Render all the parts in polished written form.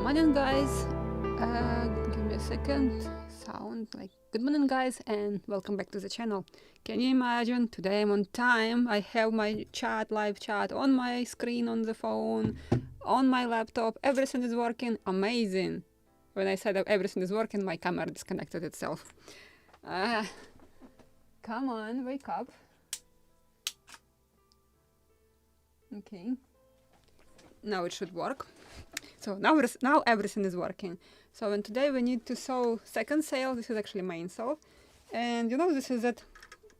morning, guys. Give me a second. Sound like good morning, guys, and welcome back to the channel. Can you imagine? Today I'm on time. I have my live chat on my screen, on the phone, on my laptop. Everything is working. Amazing. When I said that everything is working, my camera disconnected itself. Come on, wake up. Okay. Now it should work. So now everything is working. So and today we need to sew second sail. This is actually main sail. And you know, this is that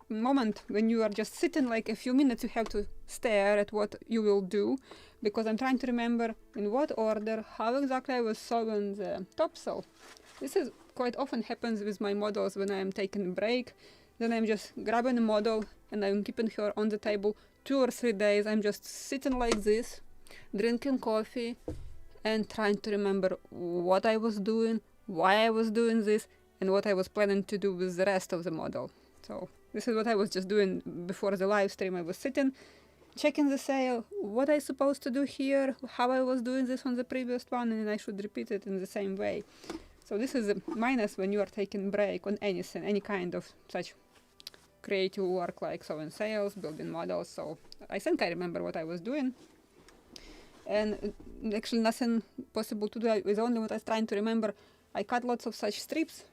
moment when you are just sitting like a few minutes, you have to stare at what you will do, because I'm trying to remember in what order, how exactly I was sewing the topsail. This is quite often happens with my models when I am taking a break. Then I'm just grabbing a model and I'm keeping her on the table 2 or 3 days. I'm just sitting like this, drinking coffee and trying to remember what I was doing, why I was doing this, and what I was planning to do with the rest of the model. So this is what I was just doing before the live stream. I was sitting, checking the sail, what I supposed to do here, how I was doing this on the previous one, and I should repeat it in the same way. So this is a minus when you are taking break on anything, any kind of such creative work like sewing sails, building models. So I think I remember what I was doing. And actually nothing possible to do is only what I was trying to remember. I cut lots of such strips.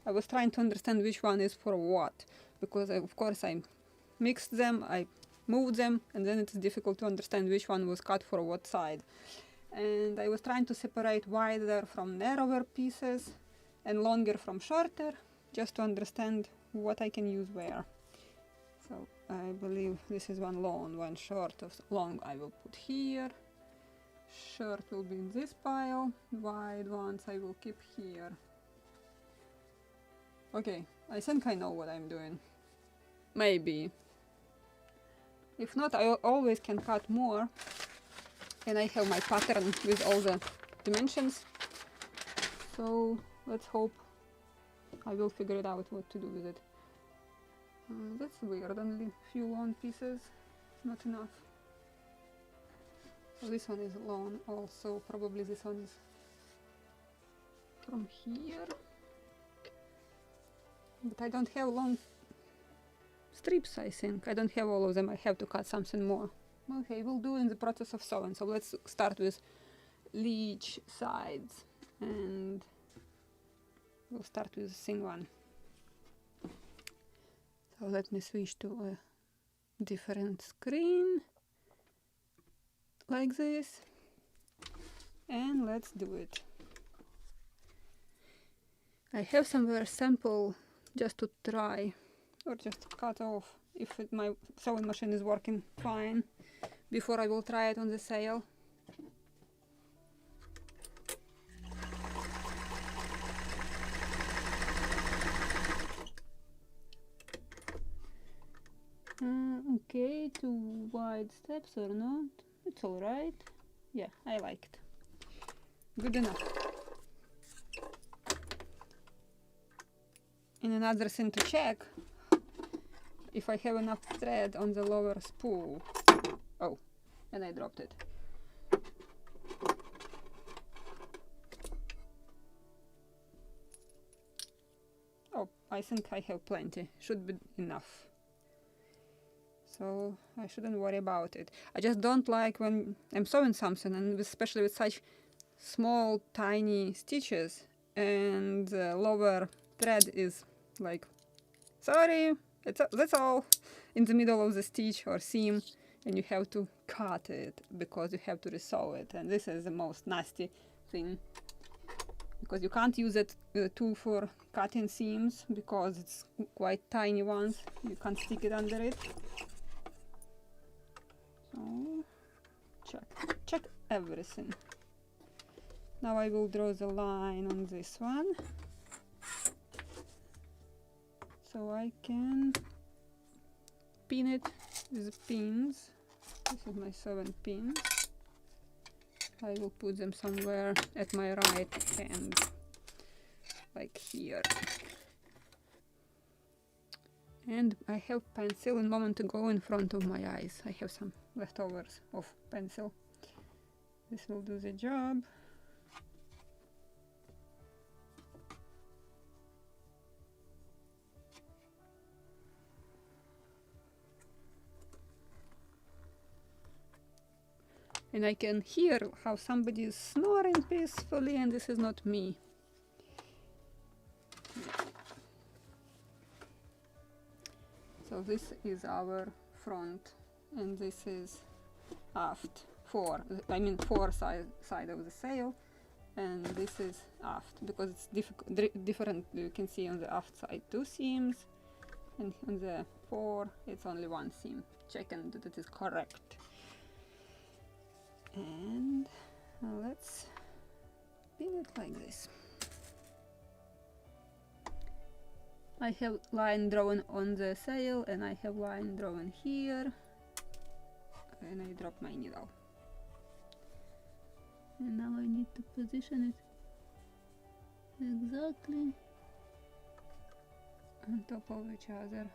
I was trying to understand which one is for what, because of course I mixed them, I moved them, and then it's difficult to understand which one was cut for what side. And I was trying to separate wider from narrower pieces and longer from shorter, just to understand what I can use where. So I believe this is one long, one short. Of long I will put here. Short will be in this pile, wide ones I will keep here. Okay, I think I know what I'm doing. Maybe. If not, I always can cut more. And I have my pattern with all the dimensions. So let's hope I will figure it out what to do with it. That's weird, only few long pieces, not enough. So this one is long also, probably this one is from here. But I don't have long strips, I think. I don't have all of them, I have to cut something more. Okay, we'll do in the process of sewing. So let's start with each sides. And we'll start with the thin one. So let me switch to a different screen. Like this, and let's do it. I have somewhere sample just to try, or just cut off if my sewing machine is working fine, before I will try it on the sail. Okay, 2 wide steps or not? It's alright. Yeah, I like it. Good enough. And another thing to check, if I have enough thread on the lower spool. Oh, and I dropped it. Oh, I think I have plenty. Should be enough. So I shouldn't worry about it. I just don't like when I'm sewing something, and especially with such small, tiny stitches, and the lower thread is like, sorry, that's all, in the middle of the stitch or seam, and you have to cut it because you have to resew it. And this is the most nasty thing, because you can't use it tool for cutting seams because it's quite tiny ones. You can't stick it under it. So check everything. Now I will draw the line on this one, so I can pin it with pins. This is my 7 pins. I will put them somewhere at my right hand, like here. And I have pencil a moment ago in front of my eyes. I have some leftovers of pencil. This will do the job. And I can hear how somebody is snoring peacefully, and this is not me. So this is our front, and this is aft, fore side of the sail, and this is aft, because it's different. You can see on the aft side 2 seams, and on the fore it's only 1 seam. Checking that it is correct. And let's pin it like this. I have line drawn on the sail, and I have line drawn here, and I drop my needle. And now I need to position it exactly on top of each other.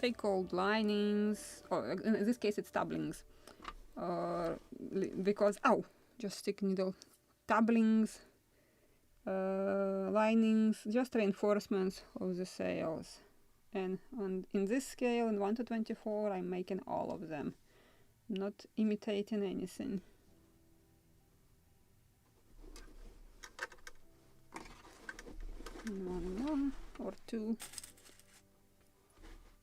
They called linings, or in this case it's doublings, because, ow, just stick needle, doublings, linings, just reinforcements of the sails. And in this scale, in 1 to 24, I'm making all of them, not imitating anything. One or 2.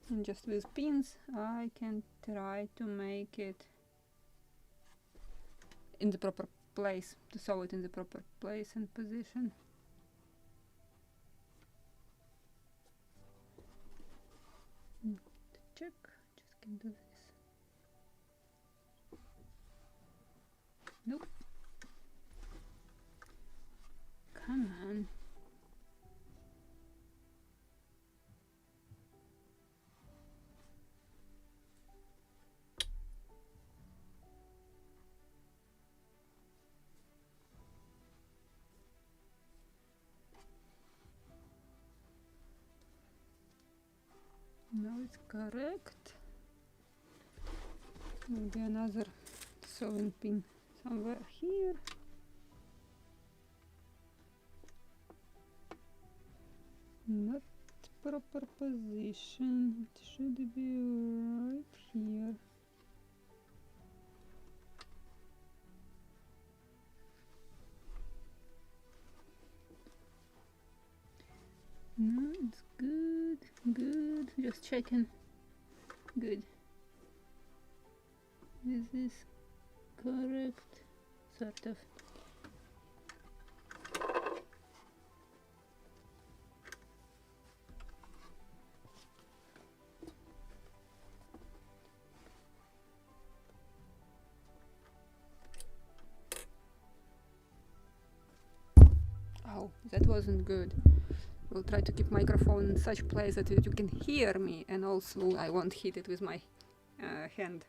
And just with pins I can try to make it in the proper place, to sew it in the proper place and position. Check, just can do this. Nope. Come on. Now it's correct. Maybe another sewing pin somewhere here. Not proper position. It should be right here. No, it's good, good. Just checking. Good. Is this correct? Sort of. Oh, that wasn't good. We'll try to keep microphone in such place that you can hear me, and also I won't hit it with my hand.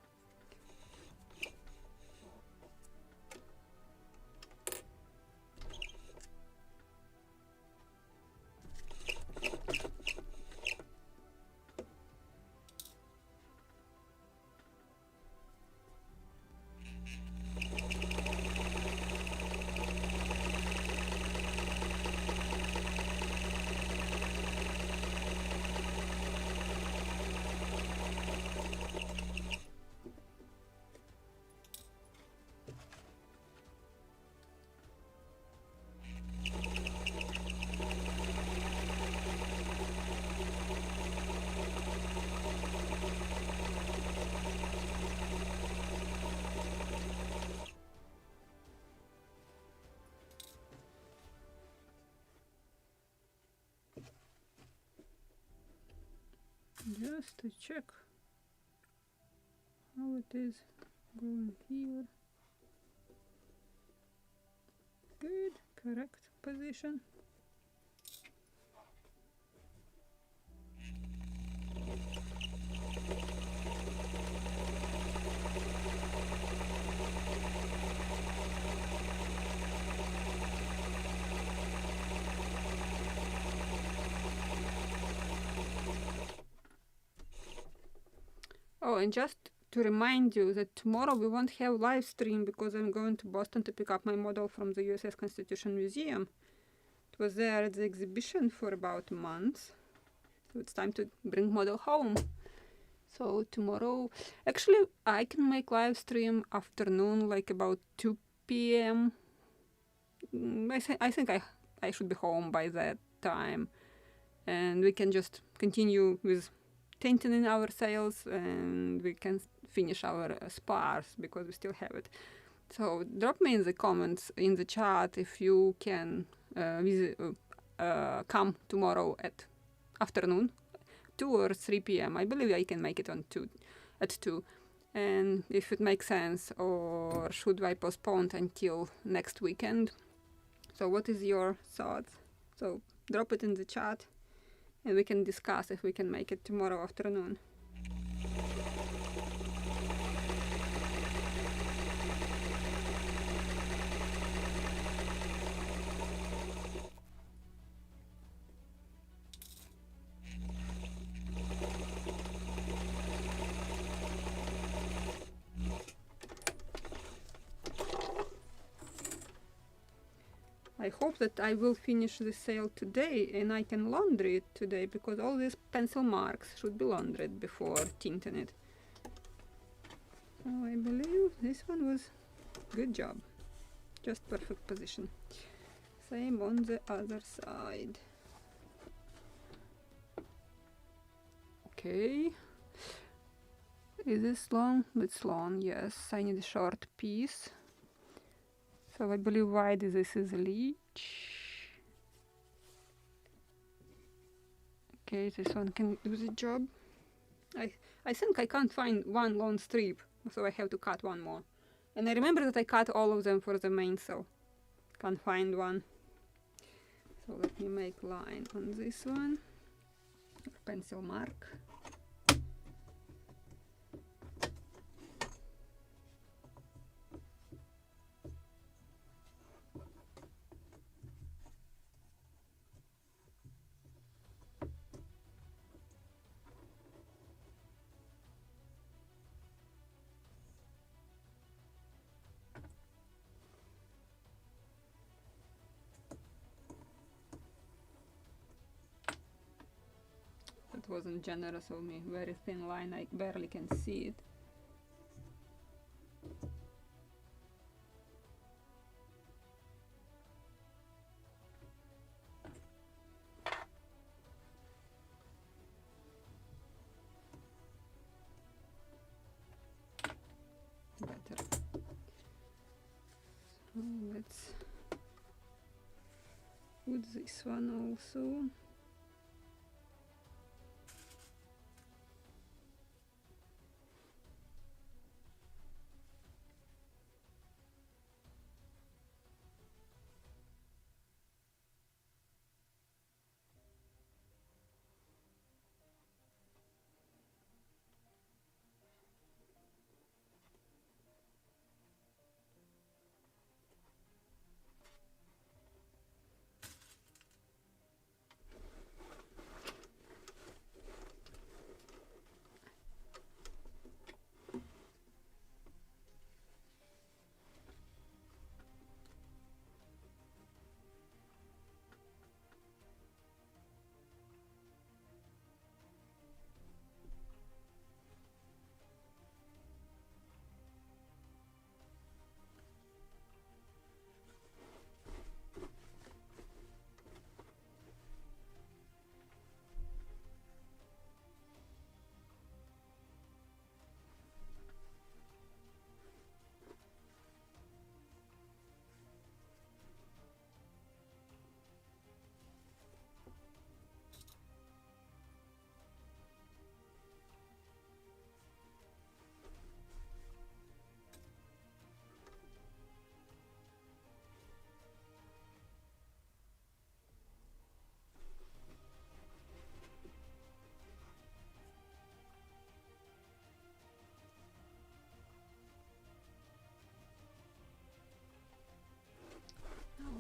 Just to check how it is going here. Good, correct position. Oh, and just to remind you that tomorrow we won't have live stream because I'm going to Boston to pick up my model from the USS Constitution Museum. It was there at the exhibition for about a month, so it's time to bring model home. So tomorrow, actually, I can make live stream afternoon, like about 2 p.m. I think I should be home by that time, and we can just continue with tinting our sails, and we can finish our spars because we still have it. So drop me in the comments in the chat if you can come tomorrow at afternoon, 2 or 3 p.m. I believe I can make it at 2. And if it makes sense, or should I postpone until next weekend? So what is your thoughts? So drop it in the chat and we can discuss if we can make it tomorrow afternoon. I hope that I will finish the sail today and I can laundry it today, because all these pencil marks should be laundered before tinting it. So I believe this one was good job. Just perfect position. Same on the other side. Okay. Is this long? It's long, yes. I need a short piece. So I believe wide this is a leech. Okay, this one can do the job. I think I can't find one long strip, so I have to cut one more. And I remember that I cut all of them for the mainsail. Can't find one. So let me make line on this one. Pencil mark. That wasn't generous of me. Very thin line, I barely can see it. Better. So let's put this one also.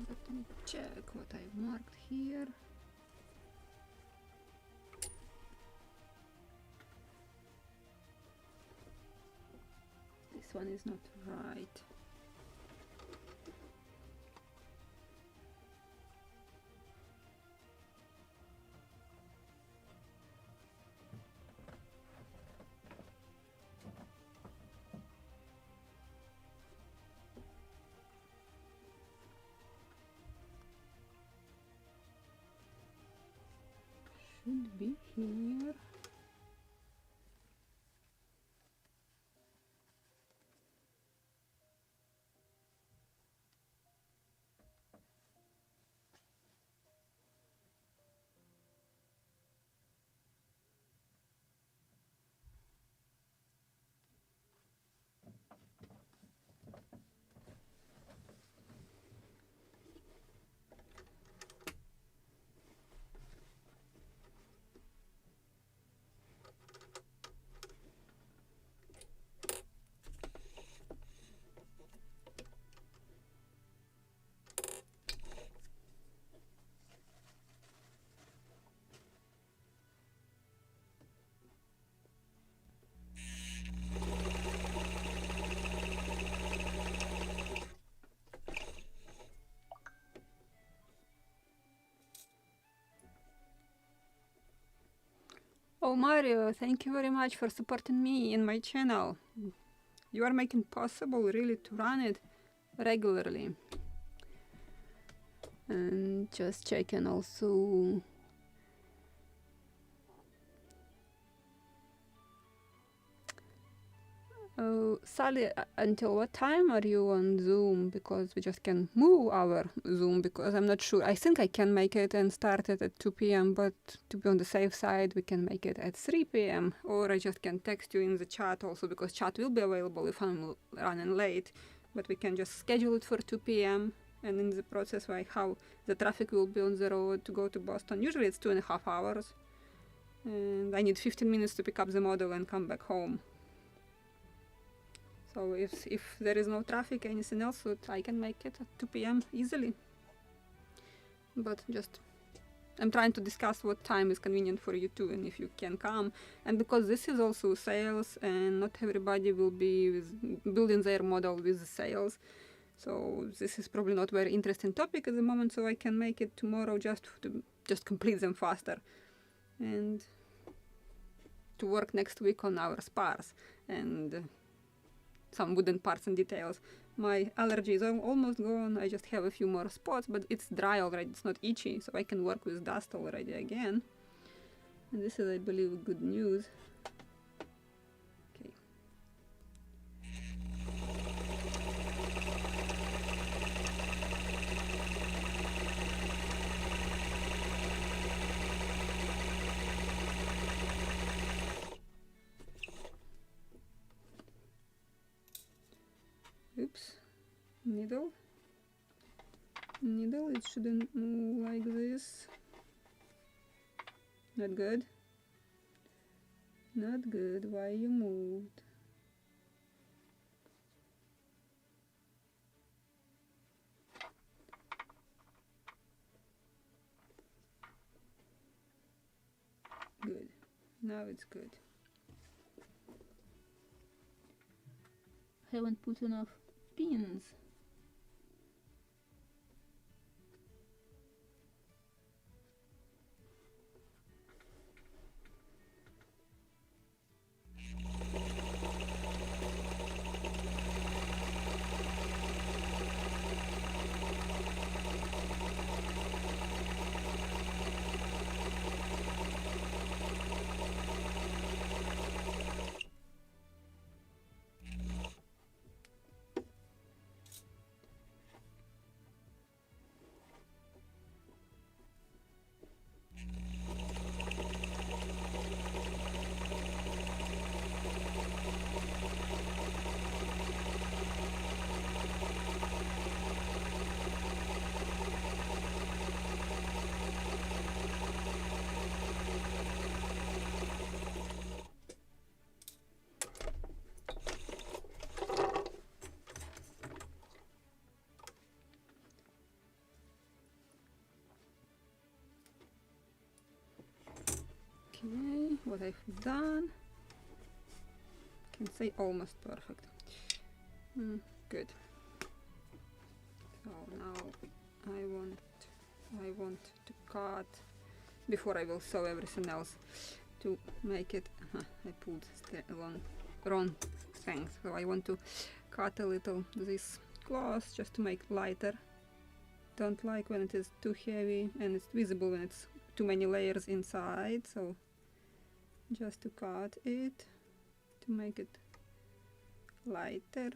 Let me check what I've marked here. this one is not right. Should be here. Oh, Mario, thank you very much for supporting me in my channel. You are making possible really to run it regularly. And just checking also. Sally, until what time are you on Zoom? Because we just can move our Zoom, because I'm not sure. I think I can make it and start it at 2 p.m. But to be on the safe side, we can make it at 3 p.m. Or I just can text you in the chat also, because chat will be available if I'm running late. But we can just schedule it for 2 p.m. And in the process, like how the traffic will be on the road to go to Boston. Usually it's 2.5 hours. And I need 15 minutes to pick up the model and come back home. So if there is no traffic, anything else, I can make it at 2 p.m. easily. But just, I'm trying to discuss what time is convenient for you too, and if you can come. And because this is also SAILS, and not everybody will be building their model with the SAILS. So this is probably not very interesting topic at the moment, so I can make it tomorrow just to complete them faster. And to work next week on our spars. And some wooden parts and details. My allergy is almost gone. I just have a few more spots, but it's dry already. It's not itchy, so I can work with dust already again. And this is, I believe, good news. Okay. Oops, needle, it shouldn't move like this. Not good, not good. Why you moved? Good, now it's good. Haven't put enough pins. Okay, what I've done, I can say almost perfect. Good. So now I want to cut before I will sew everything else to make it. I pulled wrong strength, so I want to cut a little this cloth just to make it lighter. Don't like when it is too heavy and it's visible when it's too many layers inside, so just to cut it to make it lighter.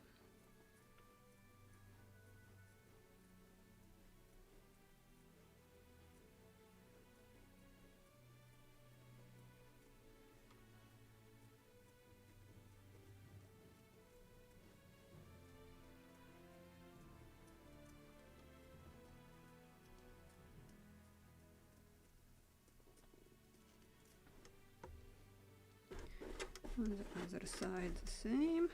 On the other side the same.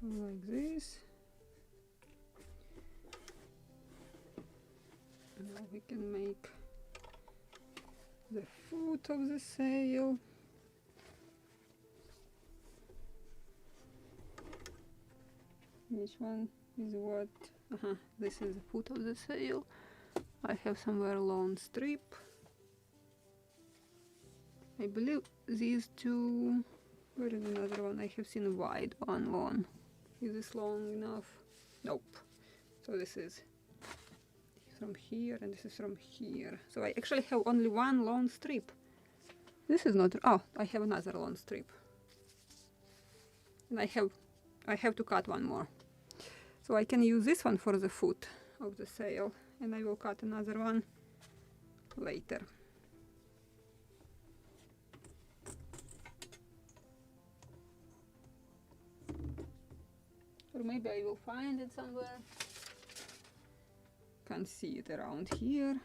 Like this. Now we can make the foot of the sail. Which one is what? This is the foot of the sail. I have somewhere a long strip. I believe these two. Where is another one? I have seen a wide one long. Is this long enough? Nope. So this is from here and this is from here. So I actually have only one long strip. This is not. Oh, I have another long strip. And I have to cut one more. So I can use this one for the foot of the sail, and I will cut another one later. Or maybe I will find it somewhere. Can't see it around here.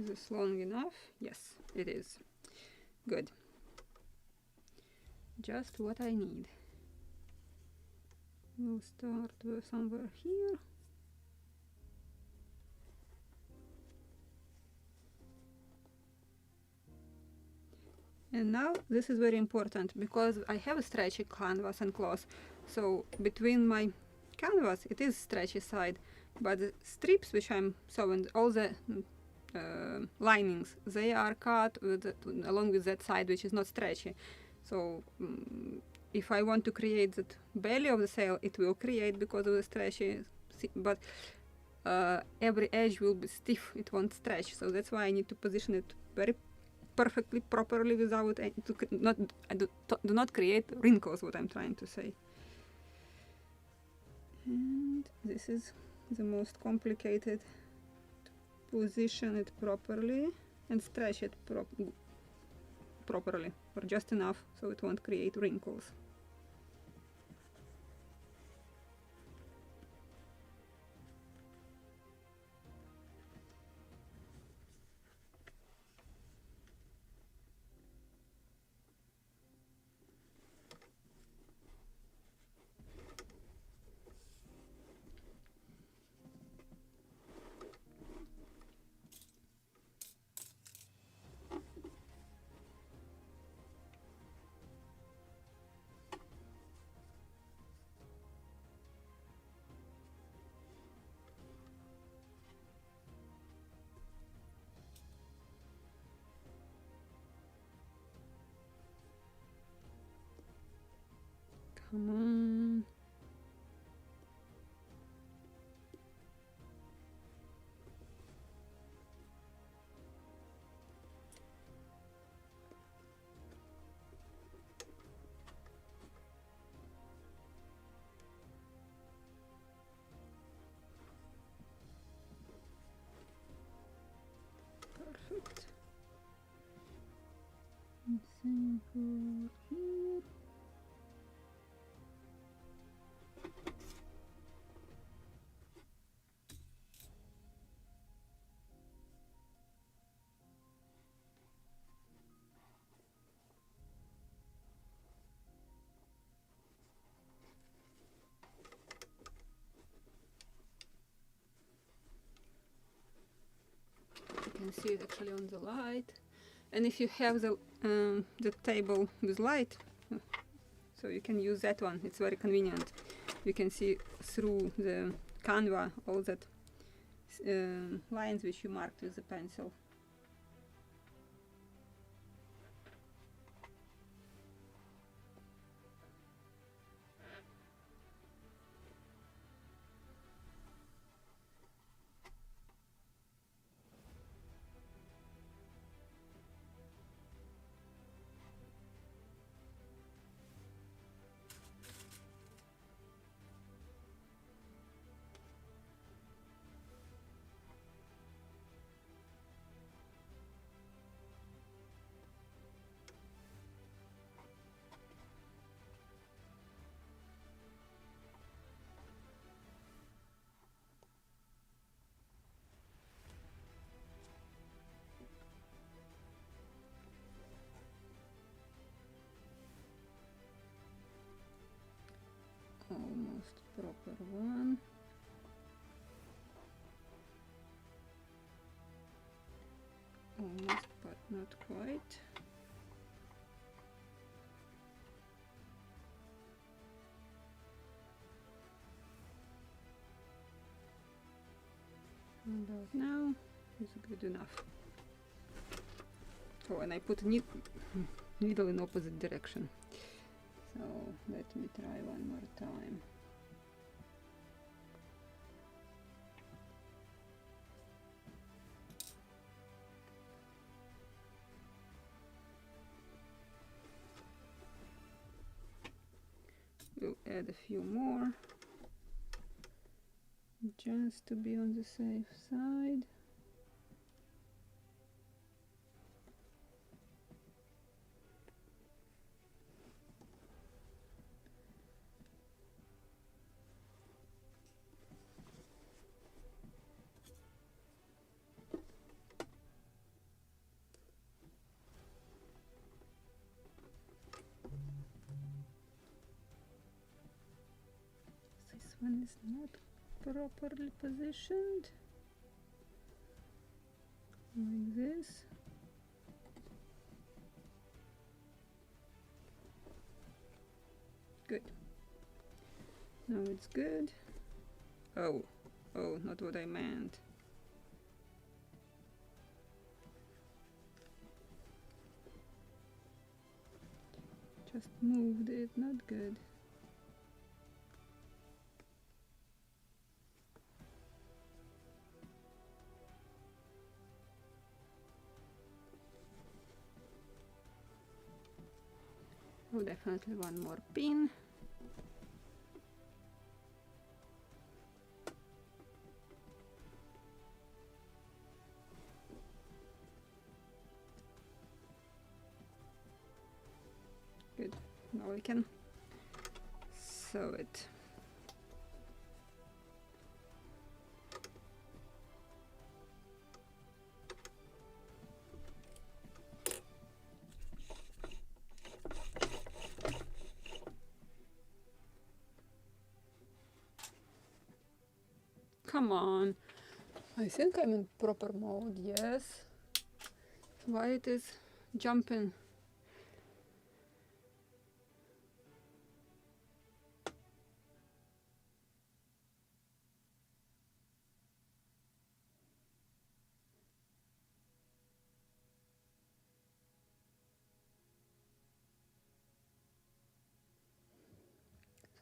Is this long enough? Yes, it is. Good. Just what I need. We'll start with somewhere here. And now this is very important because I have a stretchy canvas and cloth. So between my canvas it is stretchy side, but the strips which I'm sewing, all the linings, they are cut along with that side which is not stretchy. So if I want to create that belly of the sail, it will create because of the stretchy, but every edge will be stiff, it won't stretch. So that's why I need to position it very perfectly, properly, without do not create wrinkles, what I'm trying to say. And this is the most complicated, to position it properly and stretch it properly, or just enough so it won't create wrinkles. Come on. Perfect. And same for here. You can see it actually on the light. And if you have the table with light, so you can use that one. It's very convenient. You can see through the canvas all that lines which you marked with the pencil. Almost proper one. Almost, but not quite. About now is good enough. Oh, and I put a needle in opposite direction. So let me try one more time. We'll add a few more, just to be on the safe side. This one is not properly positioned, like this. Good. Now it's good. Oh, not what I meant. Just moved it, not good. Oh, definitely one more pin. Good. Now we can sew it. Come on. I think I'm in proper mode, yes. Why it is jumping?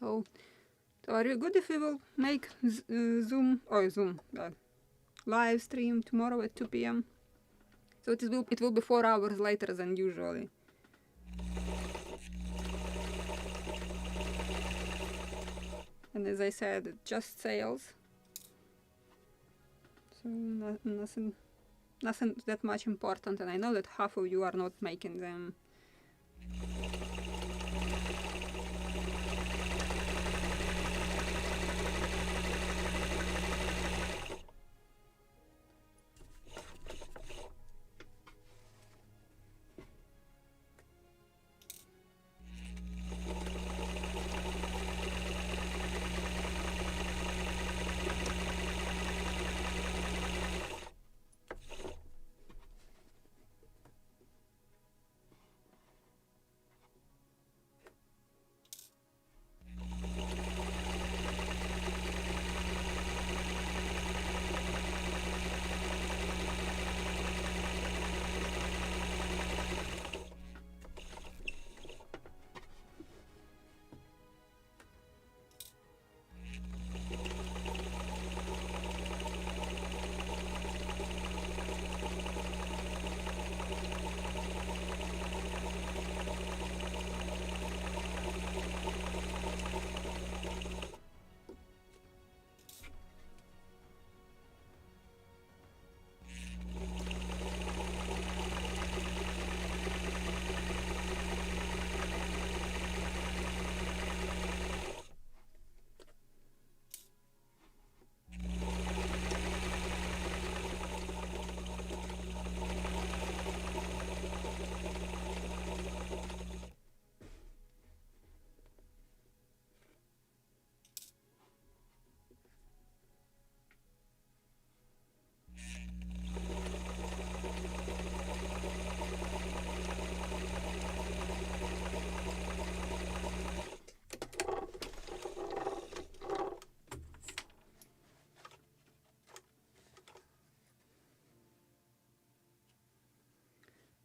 So are you good if we will make live stream tomorrow at 2 p.m.? So it will be 4 hours later than usually. And as I said, just SAILS. So nothing that much important, and I know that half of you are not making them.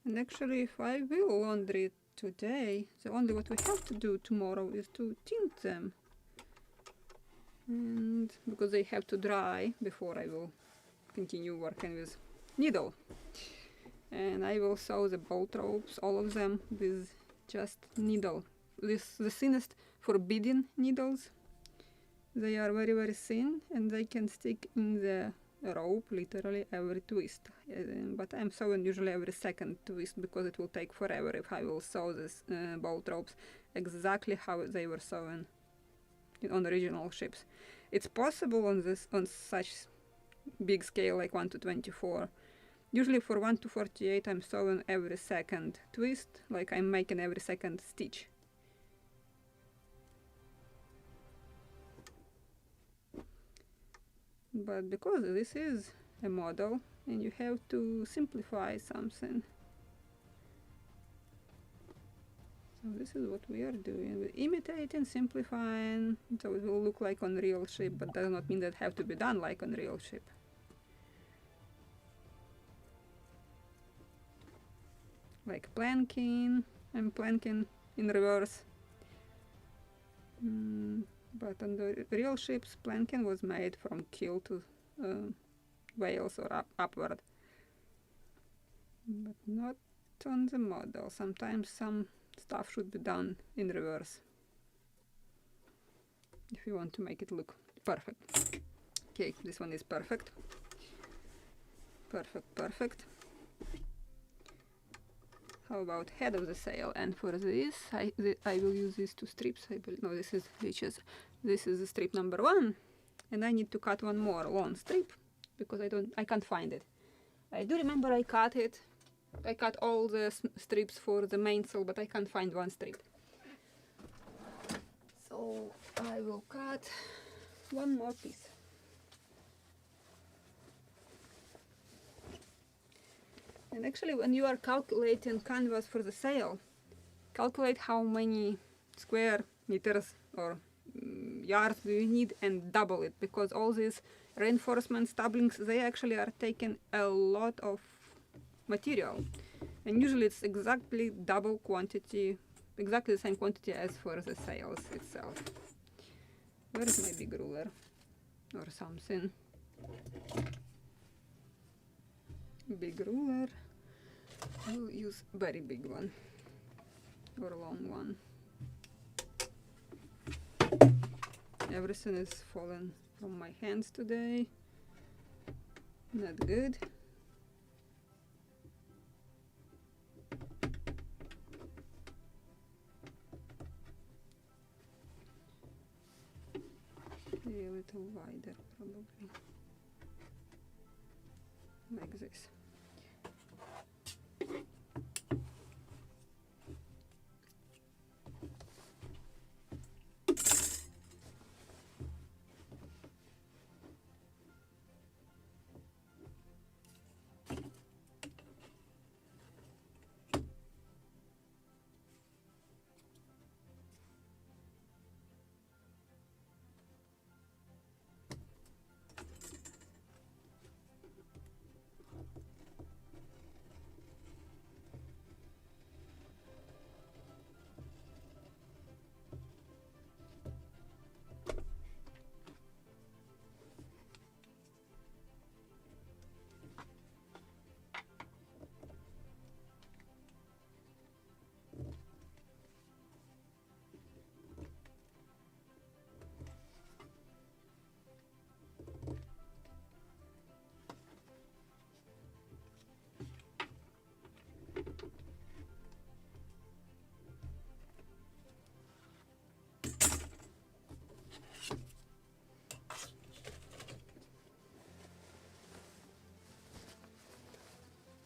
And actually, if I will laundry it today, the only what we have to do tomorrow is to tint them. And because they have to dry before I will continue working with needle. And I will sew the bolt ropes, all of them, with just needle. The thinnest forbidden needles. They are very, very thin, and they can stick in the rope literally every twist. But I'm sewing usually every second twist because it will take forever if I will sew these bolt ropes exactly how they were sewn on original ships. It's possible on such big scale like 1 to 24. Usually for 1 to 48 I'm sewing every second twist, like I'm making every second stitch. But because this is a model and you have to simplify something, so this is what we are doing. We're imitating, simplifying, so it will look like on real ship, but does not mean that have to be done like on real ship. Like planking, I'm planking in reverse. But on the real ships, planking was made from keel to whales or upward. But not on the model. Sometimes some stuff should be done in reverse if you want to make it look perfect. Okay, this one is perfect. Perfect. How about head of the sail? And for this, I will use these two strips. No, this is reaches. This is the strip number 1, and I need to cut one more long strip because I can't find it. I do remember I cut it. I cut all the strips for the mainsail, but I can't find one strip. So I will cut one more piece. And actually, when you are calculating canvas for the sail, calculate how many square meters or yards do you need and double it, because all these reinforcements, doublings, they actually are taking a lot of material. And usually it's exactly double quantity, exactly the same quantity as for the sails itself. Where is my big ruler? Or something. Big ruler. I'll use very big one. Or long one. Everything is falling from my hands today. Not good. A little wider, probably. Like this.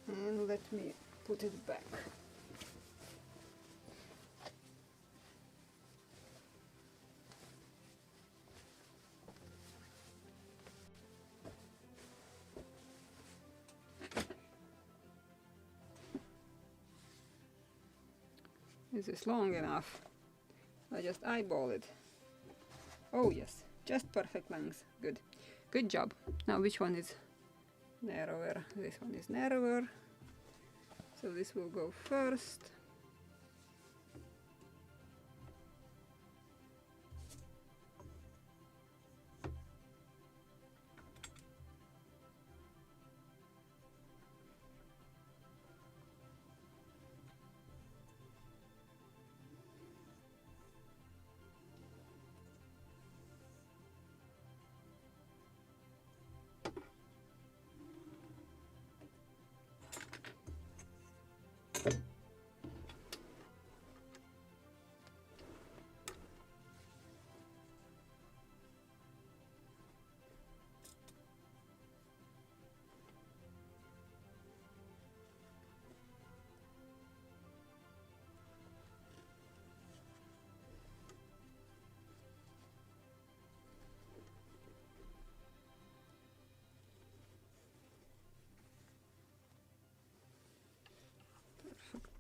And let me put it back. Is this long enough? I just eyeball it. Oh yes, just perfect length. Good. Good job. Now which one is narrower? This one is narrower. So this will go first.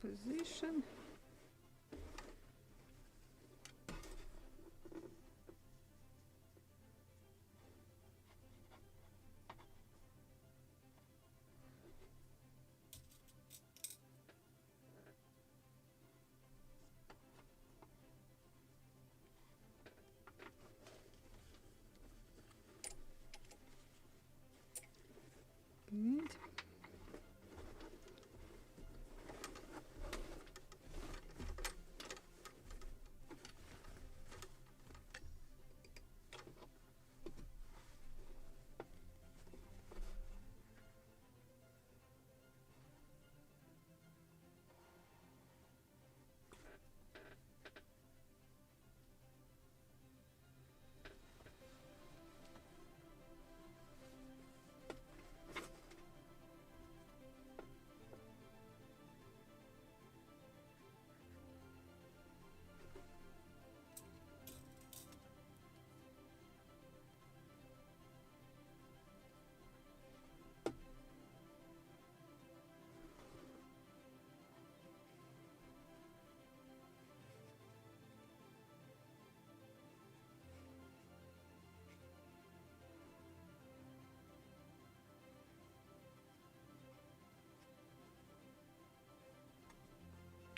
Position. Good.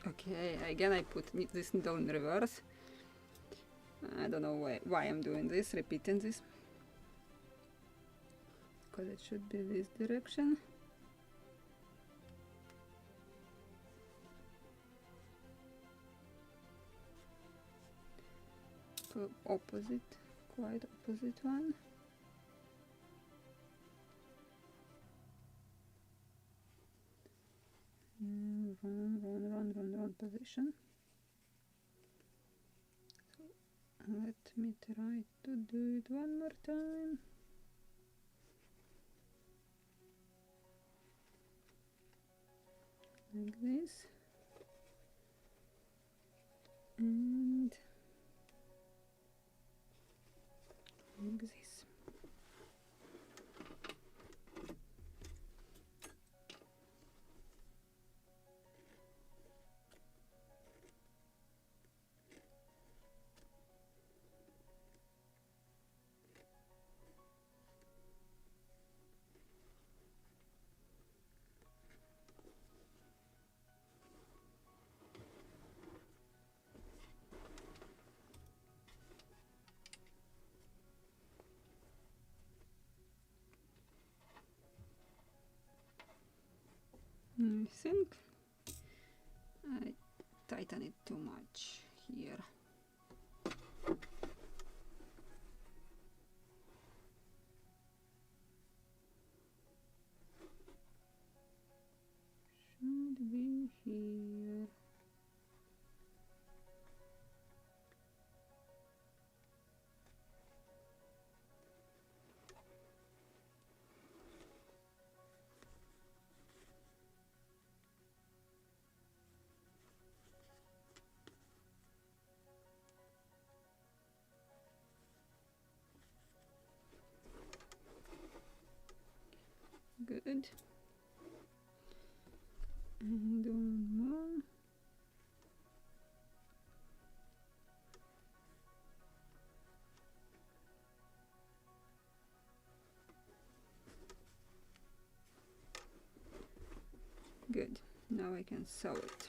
Okay, again I put this needle in reverse. I don't know why I'm doing this, repeating this. Because it should be this direction. Opposite, quite opposite one. Wrong position. So let me try to do it one more time. Like this. And like this. I think I tighten it too much here. Should be here. Good. And one more. Good. Now I can sew it.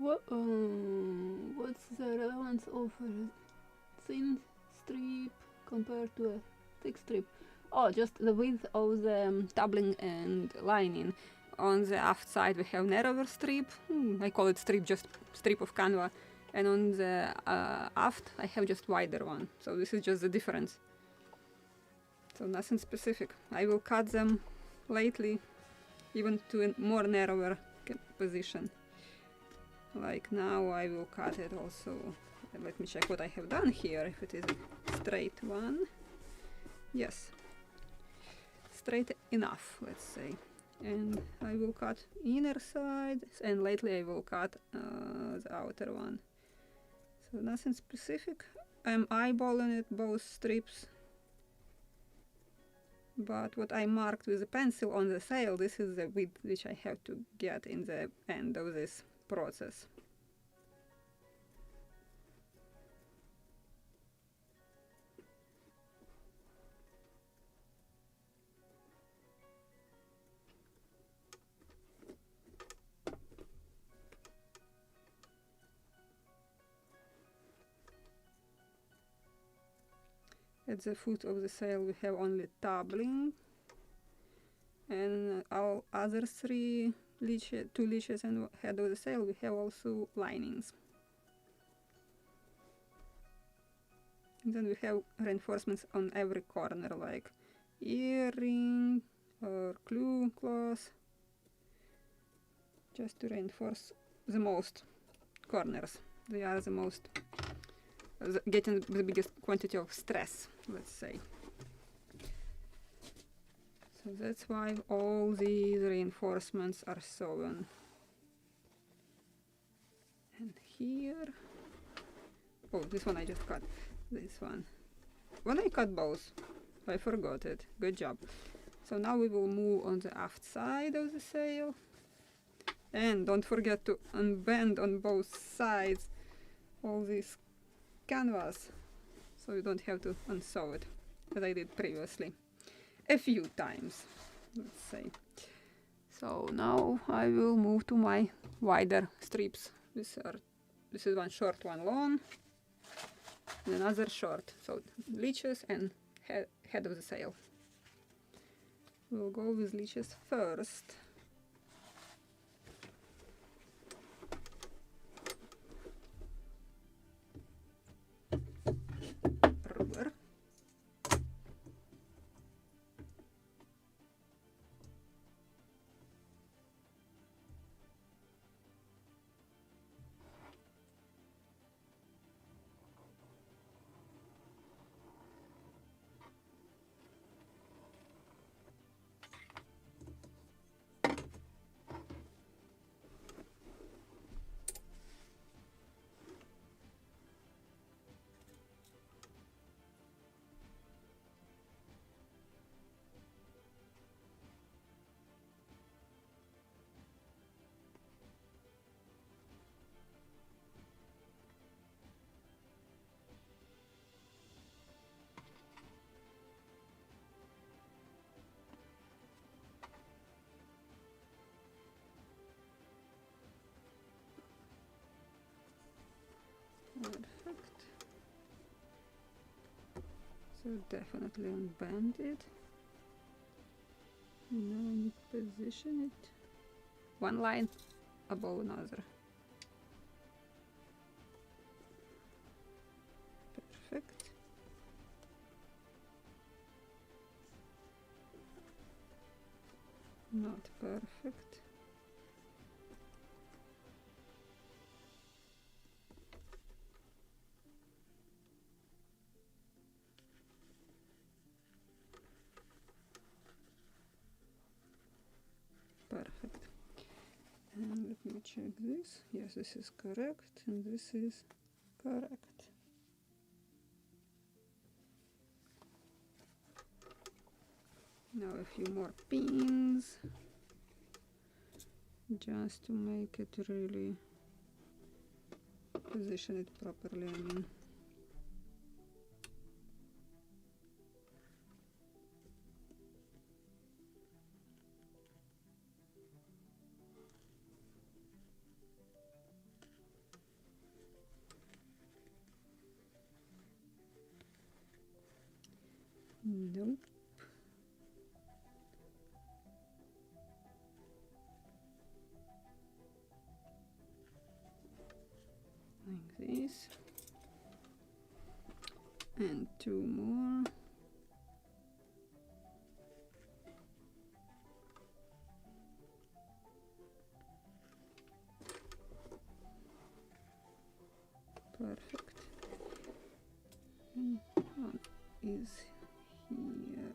What's the relevance of a thin strip compared to a thick strip? Oh, just the width of the doubling and lining. On the aft side we have narrower strip, I call it strip, just strip of canvas, and on the aft I have just wider one, so this is just the difference. So nothing specific. I will cut them lately even to a more narrower position. Like now I will cut it also. Let me check what I have done here, if it is a straight one. Yes, straight enough, let's say. And I will cut inner side, and lately I will cut the outer one. So nothing specific. I'm eyeballing it, both strips. But what I marked with a pencil on the sail, this is the width which I have to get in the end of this process. At the foot of the sail we have only doubling, and our other two leeches and head of the sail we have also linings. And then we have reinforcements on every corner, like earring or clue cloth, just to reinforce the most corners. They are the most getting the biggest quantity of stress, let's say. So that's why all these reinforcements are sewn. And here, oh, this one I just cut. This one. When I cut both, I forgot it. Good job. So now we will move on the aft side of the sail. And don't forget to unbend on both sides all this canvas, so you don't have to unsew it, as I did previously. A few times, let's say. So now I will move to my wider strips. This is one short, one long, and another short. So leeches and head of the sail. We'll go with leeches first. Ruler. Perfect. So definitely unbend it. Now I need to position it one line above another. Perfect. Not perfect. Perfect. And let me check this. Yes, this is correct, and this is correct. Now a few more pins, just to make it really position it properly. I mean. Nope. Like this. And 2 more. Perfect. And one is here.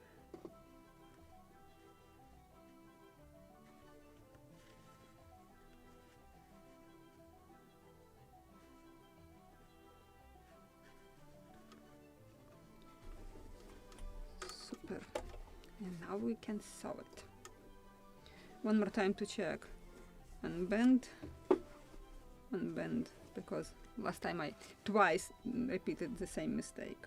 Super. And now we can sew it. One more time to check. Unbend, unbend, because last time I twice repeated the same mistake.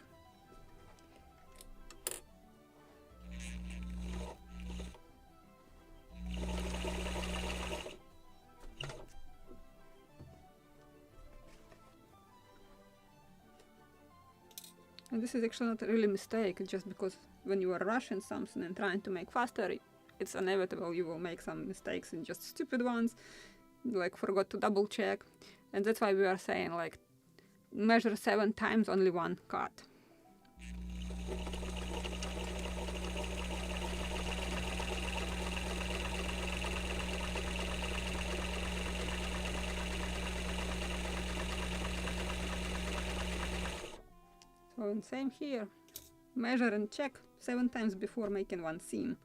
And this is actually not really a mistake, it's just because when you are rushing something and trying to make faster, it's inevitable you will make some mistakes and just stupid ones, like forgot to double check. And that's why we are saying like measure 7 times, only 1 cut. So and same here, measure and check 7 times before making 1 seam.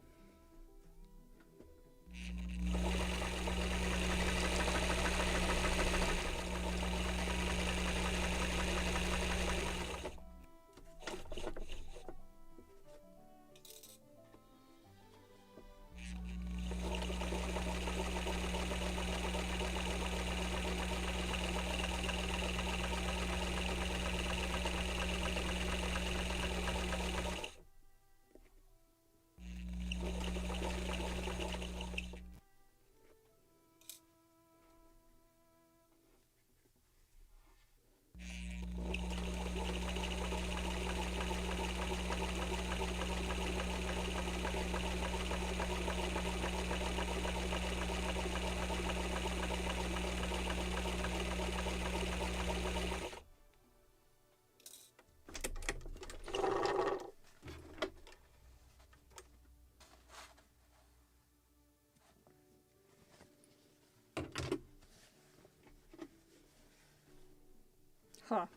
Ha!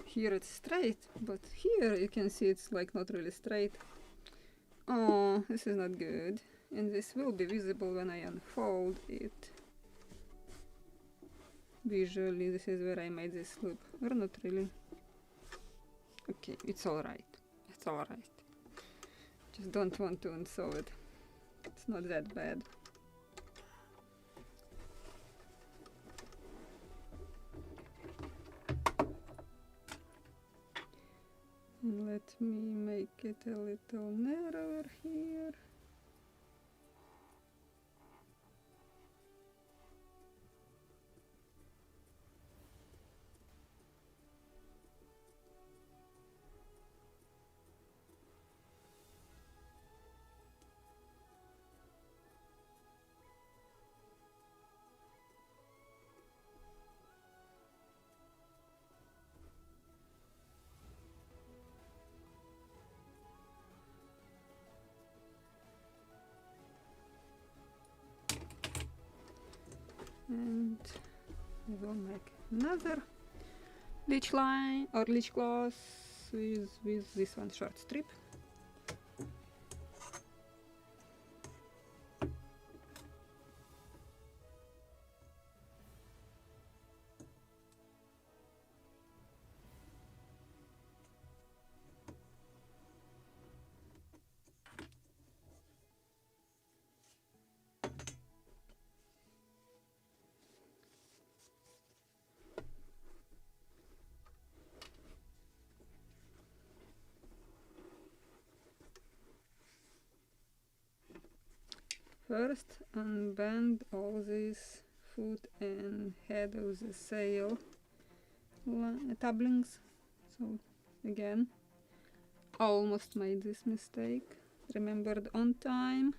Here it's straight, but here you can see it's like not really straight. Oh, this is not good. And this will be visible when I unfold it. Visually, this is where I made this loop. Or not really. Okay, it's alright. It's alright. Just don't want to unsew it. It's not that bad. And let me make it a little narrower here. And we will make another leech line or leech cloth with this one short strip. First, unbend all this foot and head of the sail couplings. So again, almost made this mistake. Remembered on time.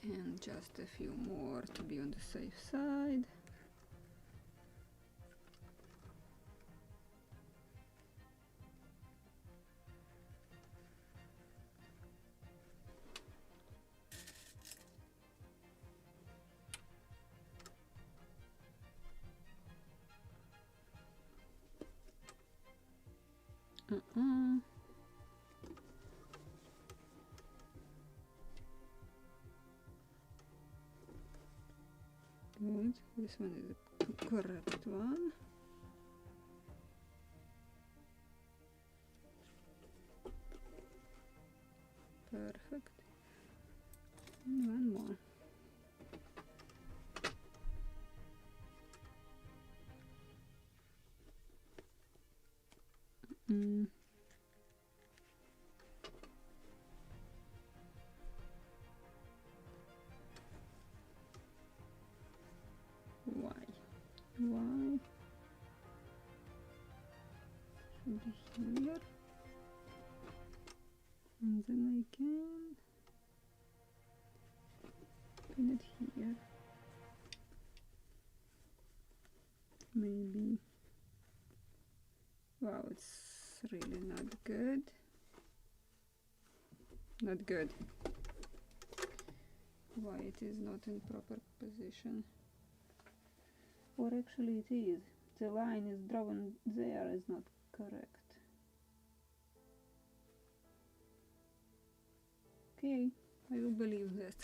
And just a few more to be on the safe side. Good. This one is the correct one. Perfect. And one more. Why? Should be here. And then I can pin it here. Maybe. Wow, it's really not good. Not good. Why it is not in proper position? Or actually it is. The line is drawn there is not correct. Okay, I will believe that.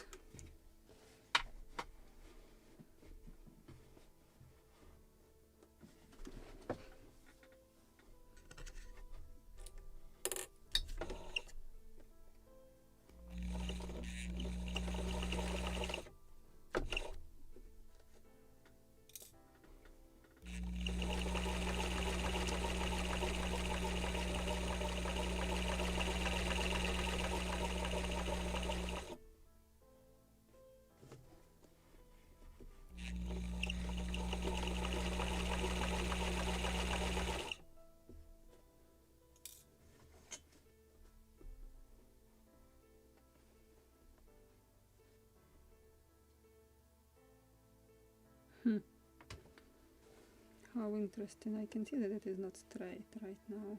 How interesting. I can see that it is not straight right now.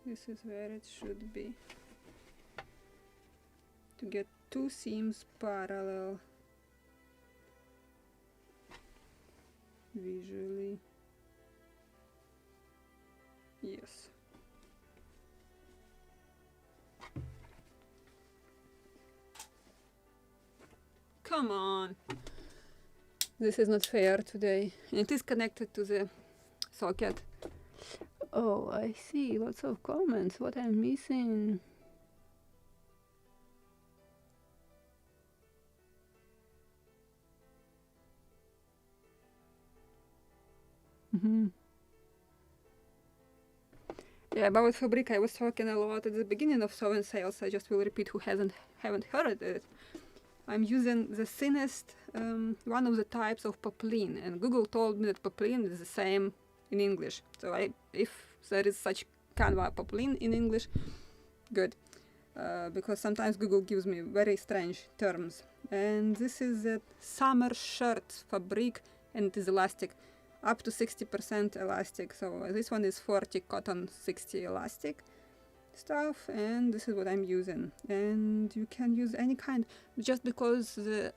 This is where it should be. To get two seams parallel visually. Yes. Come on. This is not fair today. And it is connected to the socket. Oh, I see. Lots of comments. What I'm missing. Yeah, about fabric I was talking a lot at the beginning of Sew and SAILS. I just will repeat who haven't heard it. I'm using the thinnest one of the types of poplin, and Google told me that poplin is the same in English. So if there is such Canva poplin in English. Good. Because sometimes Google gives me very strange terms. And this is a summer shirt fabric, and it is elastic, up to 60% elastic. So this one is 40 cotton, 60 elastic stuff, and this is what I'm using. And you can use any kind, just because the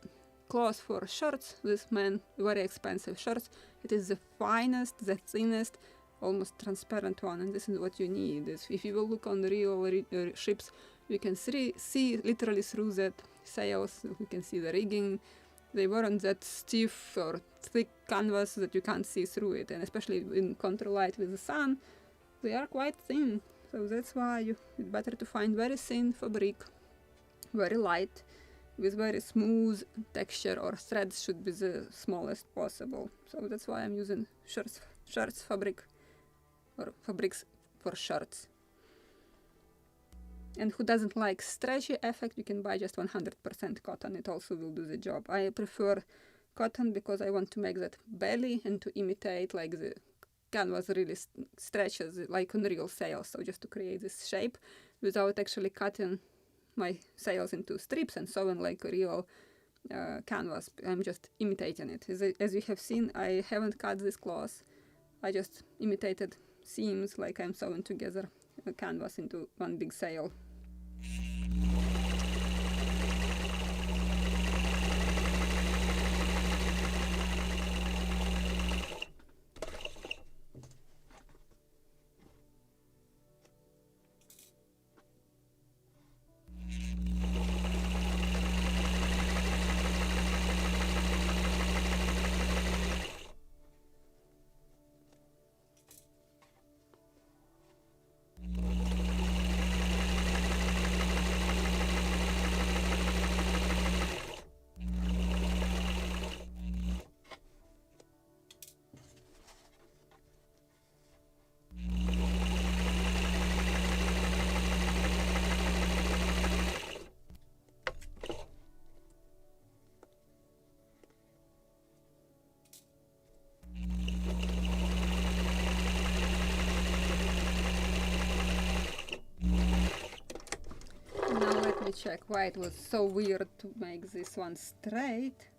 cloth for shirts, this man, very expensive shirts, it is the finest, the thinnest, almost transparent one, and this is what you need. If you will look on the real ships, you can see literally through that sails. You can see the rigging. They weren't that stiff or thick canvas that you can't see through it, and especially in controlight with the sun, they are quite thin. So that's why it's better to find very thin fabric, very light, with very smooth texture, or threads should be the smallest possible. So that's why I'm using shirts fabric, or fabrics for shirts. And who doesn't like stretchy effect, you can buy just 100% cotton. It also will do the job. I prefer cotton because I want to make that belly and to imitate like the canvas really stretches like on real sails. So just to create this shape without actually cutting my sails into strips and sewing like a real canvas. I'm just imitating it. As you have seen, I haven't cut this cloth. I just imitated seams like I'm sewing together a canvas into one big sail. Check why it was so weird to make this one straight,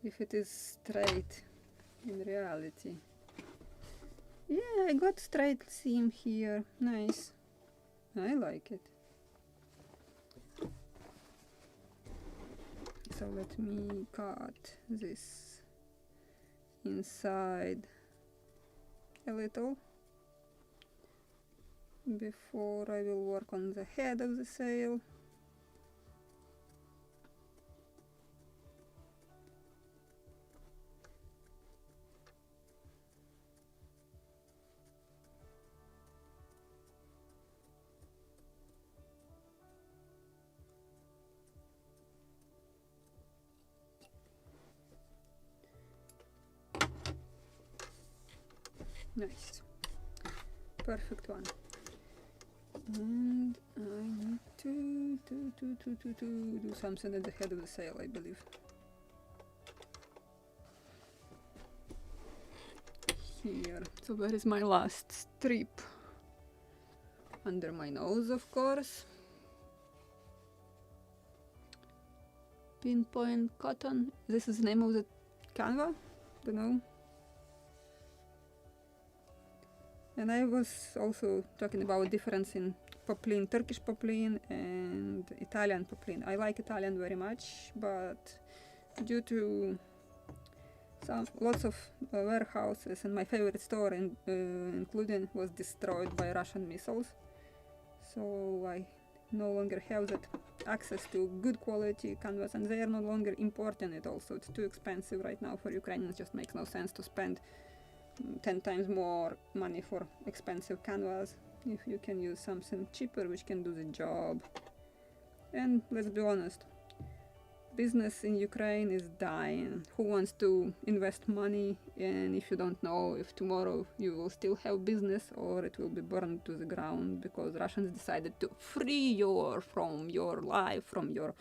if it is straight in reality. Yeah, I got straight seam here. Nice. I like it. So let me cut this inside a little before I will work on the head of the sail. Nice. Perfect one. And I need to do something at the head of the sail, I believe. Here. So where is my last strip? Under my nose, of course. Pinpoint cotton. This is the name of the canva? Don't know. And I was also talking about difference in poplin, Turkish poplin and Italian poplin. I like Italian very much, but due to lots of warehouses and my favorite store including was destroyed by Russian missiles, so I no longer have that access to good quality canvas, and they are no longer importing it also. It's too expensive right now for Ukrainians. Just makes no sense to spend 10 times more money for expensive canvas if you can use something cheaper which can do the job. And let's be honest, business in Ukraine is dying. Who wants to invest money, and if you don't know if tomorrow you will still have business or it will be burned to the ground because Russians decided to free you from your life, from your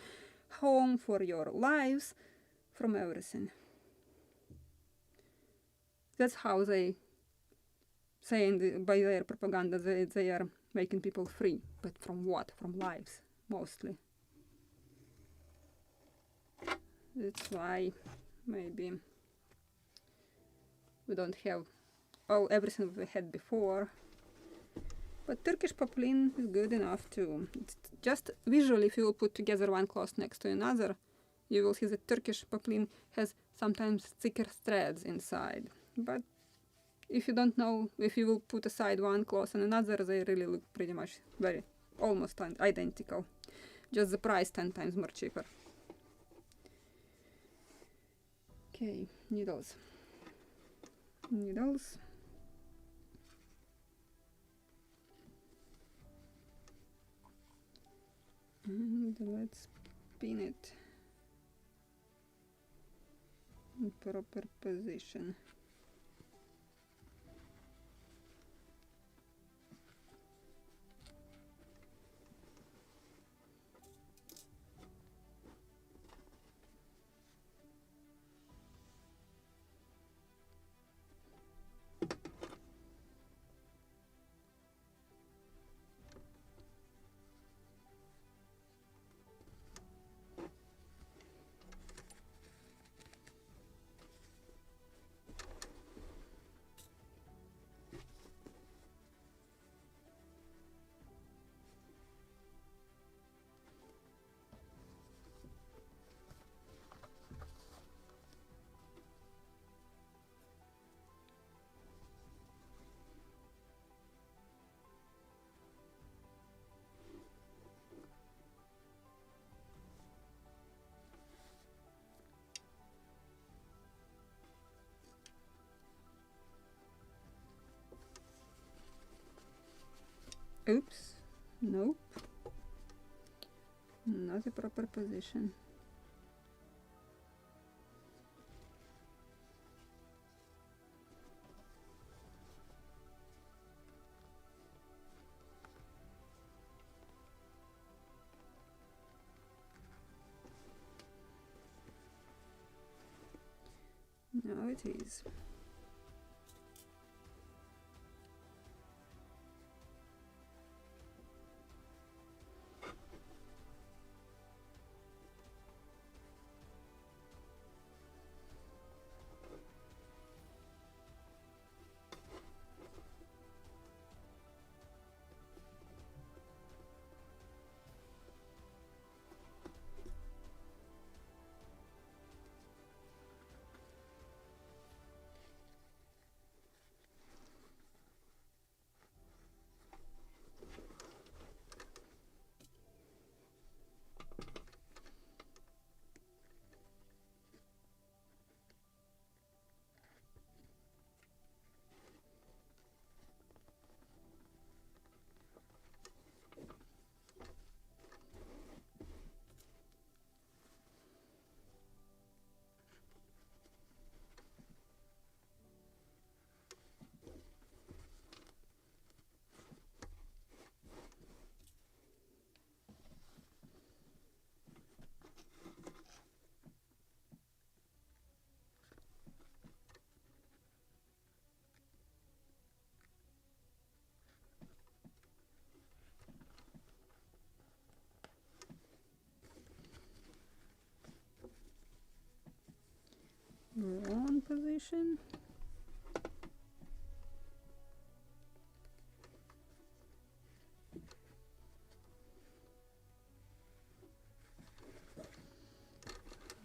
home, for your lives, from everything. That's how they saying by their propaganda that they are making people free. But from what? From lives, mostly. That's why maybe we don't have everything we had before. But Turkish poplin is good enough too. It's just visually, if you will put together one cloth next to another, you will see that Turkish poplin has sometimes thicker threads inside. But if you don't know, if you will put aside one cloth and another, they really look pretty much almost identical. Just the price 10 times more cheaper. Okay, needles. Needles. And let's pin it in proper position. Oops, nope, not a proper position. Now it is. Wrong position.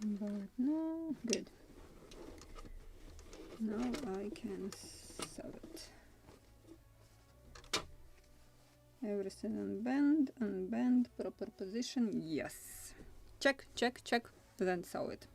But no, good. Now I can sew it. Everything unbend, proper position, yes. Check, check, check, then sew it.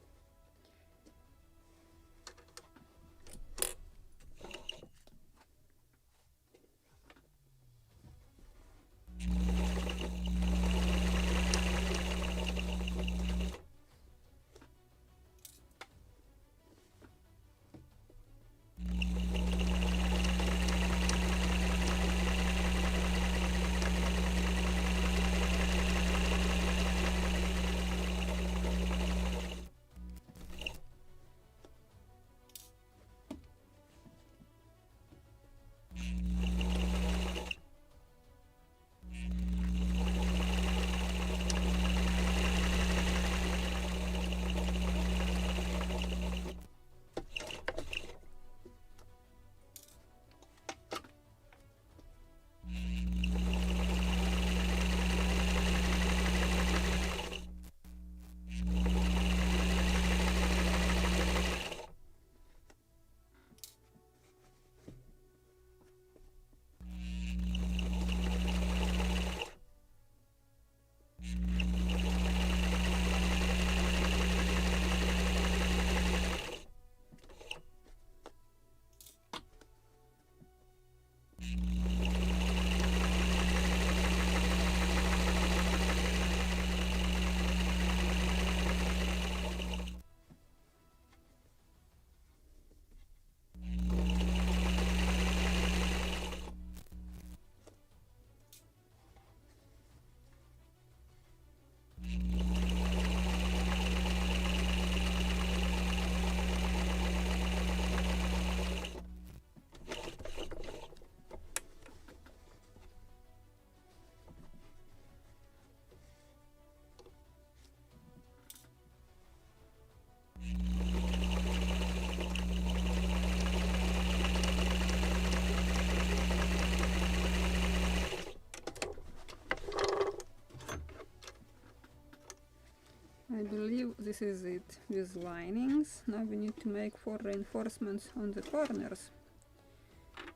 this is it with linings. Now we need to make 4 reinforcements on the corners,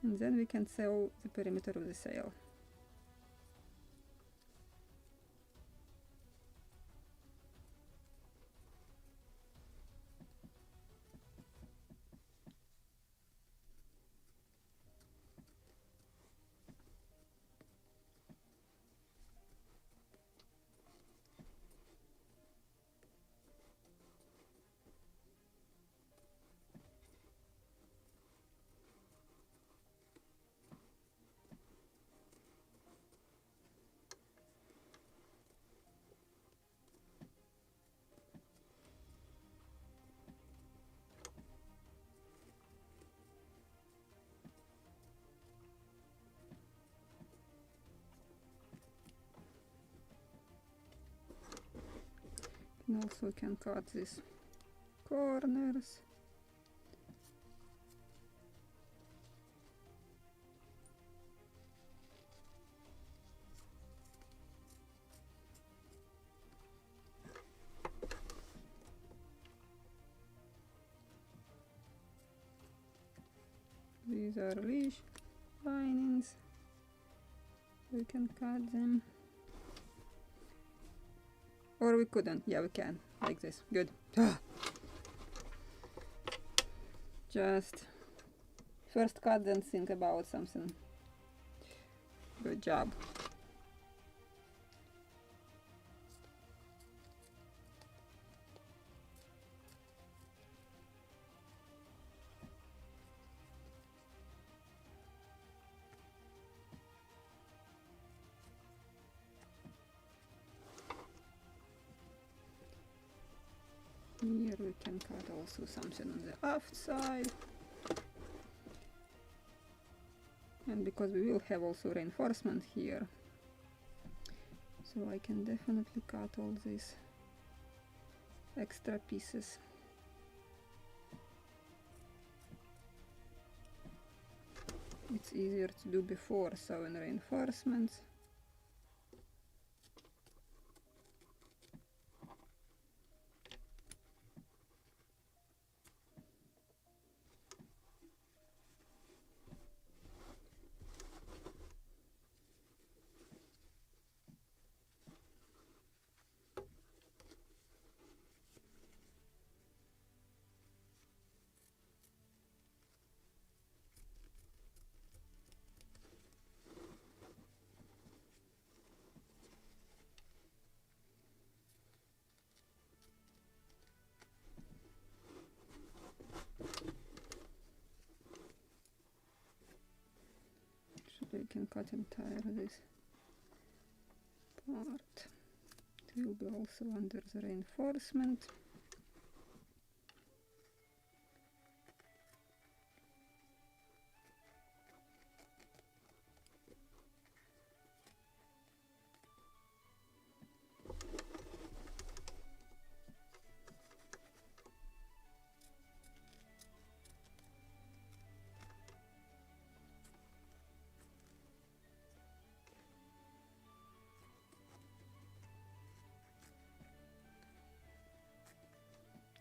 and then we can sew the perimeter of the sail. And also we can cut these corners. These are leash linings. We can cut them. Or we couldn't. Yeah, we can. Like this. Good. Just first cut, then think about something. Good job. Here we can cut also something on the aft side. And because we will have also reinforcement here, so I can definitely cut all these extra pieces. It's easier to do before sewing reinforcements. We can cut entire this part. It will be also under the reinforcement.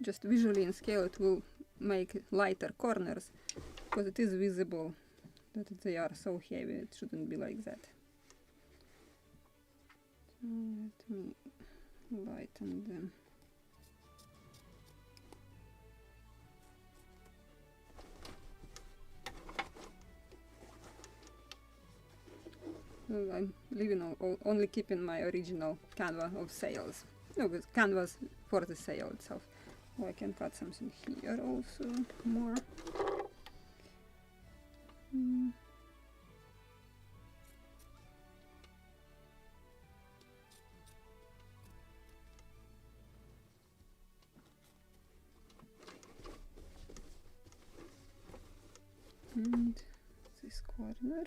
Just visually in scale it will make lighter corners, because it is visible that they are so heavy. It shouldn't be like that. So let me lighten them. Well, I'm leaving only keeping my original canvas of sails. No, with canvas for the sail itself. Oh, I can cut something here also more. And this corner.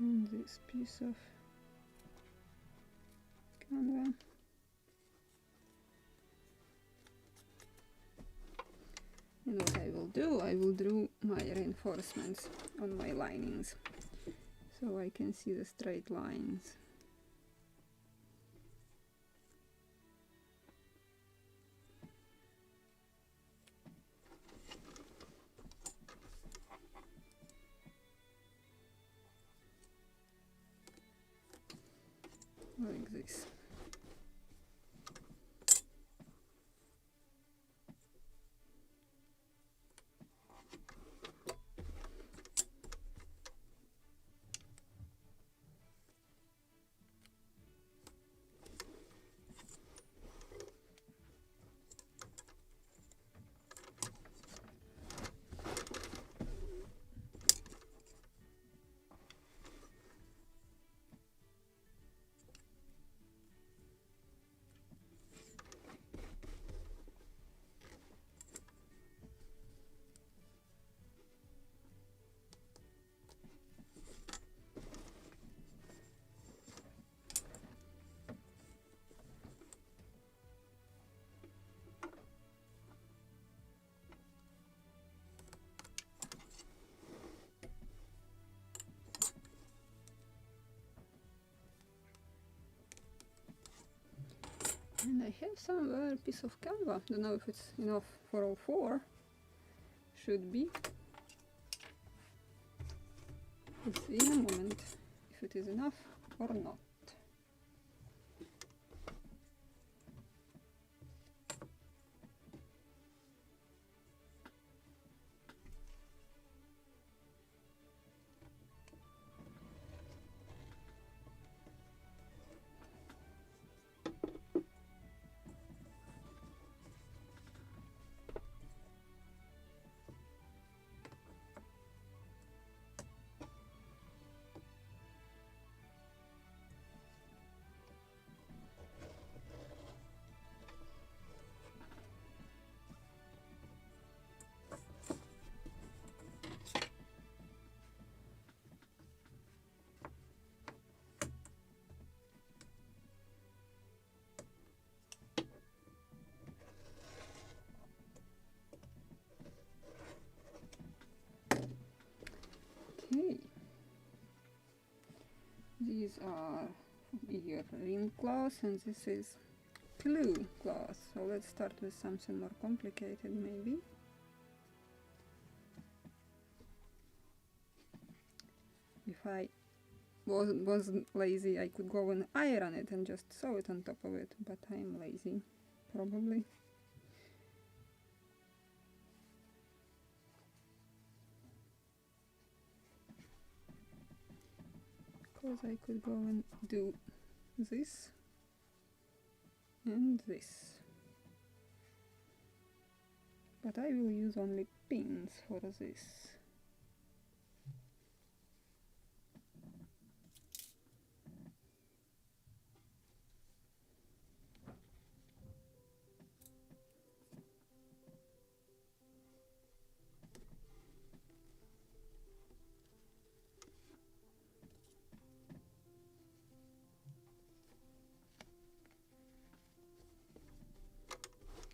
And this piece of canvas. do, I will draw my reinforcements on my linings so I can see the straight lines. Like this. And I have somewhere a piece of canvas. Don't know if it's enough for all four. Should be. We'll see in a moment if it is enough or not. Okay, these are your rim cloth and this is glue cloth. So let's start with something more complicated maybe. If I wasn't lazy, I could go and iron it and just sew it on top of it, but I'm lazy, probably. Because I could go and do this and this. But I will use only pins for this.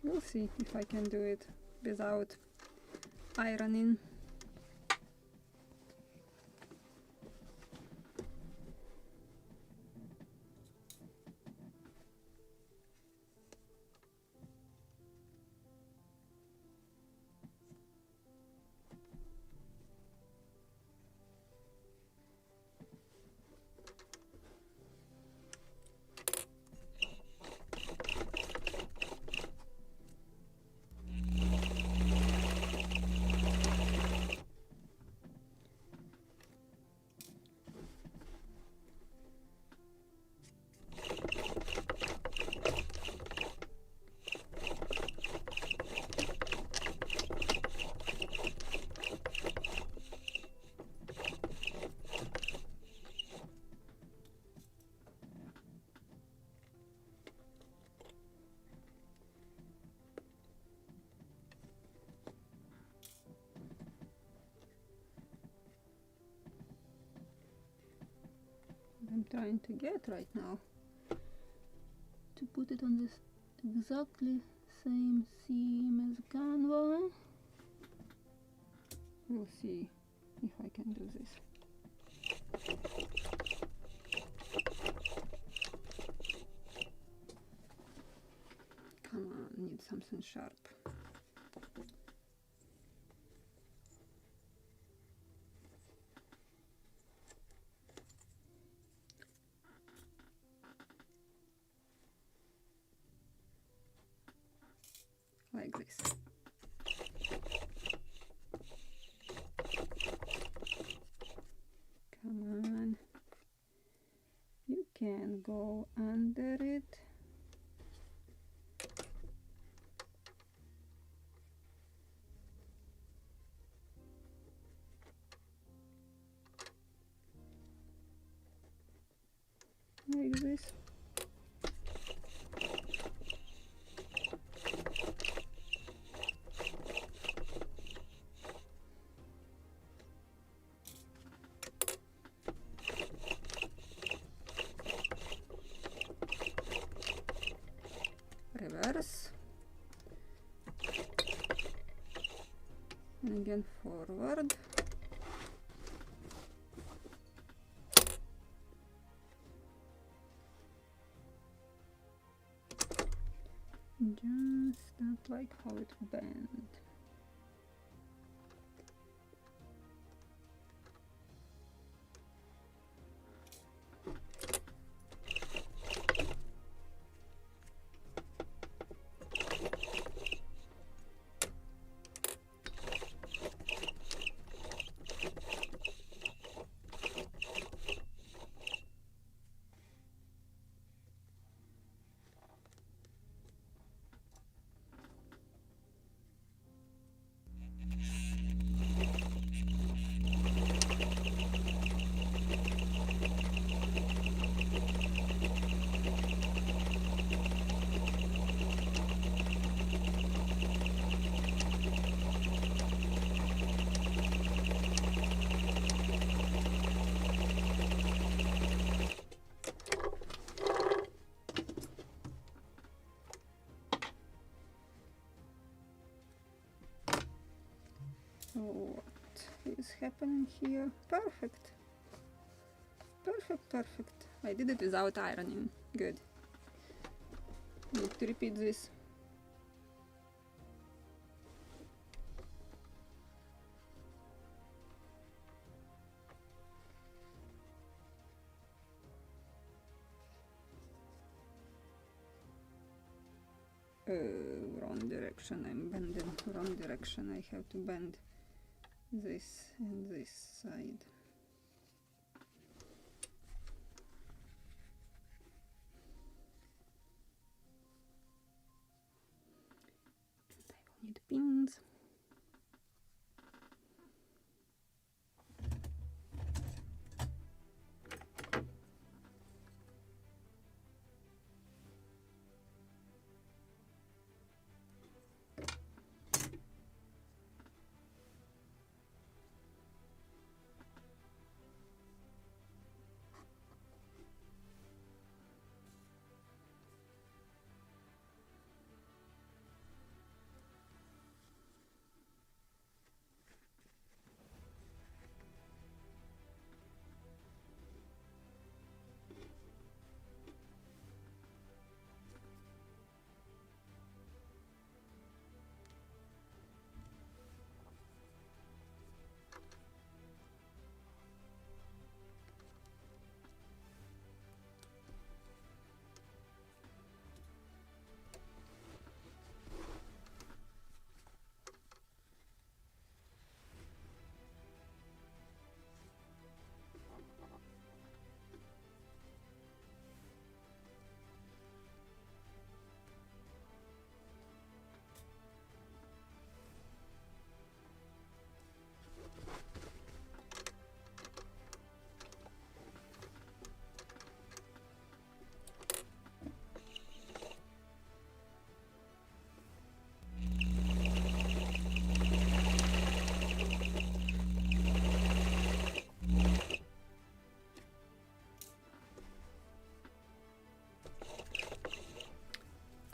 We'll see if I can do it without ironing. I'm trying to get right now to put it on this exactly same seam as Canva. We'll see if I can do this. Come on, need something sharp. Like this. Come on. You can go under it. Like this. Reverse. And again forward. Just not like how it bent. What is happening here? Perfect. Perfect, perfect. I did it without ironing. Good. Need to repeat this. Wrong direction. I'm bending. Wrong direction. I have to bend this and this side. And I will need pins.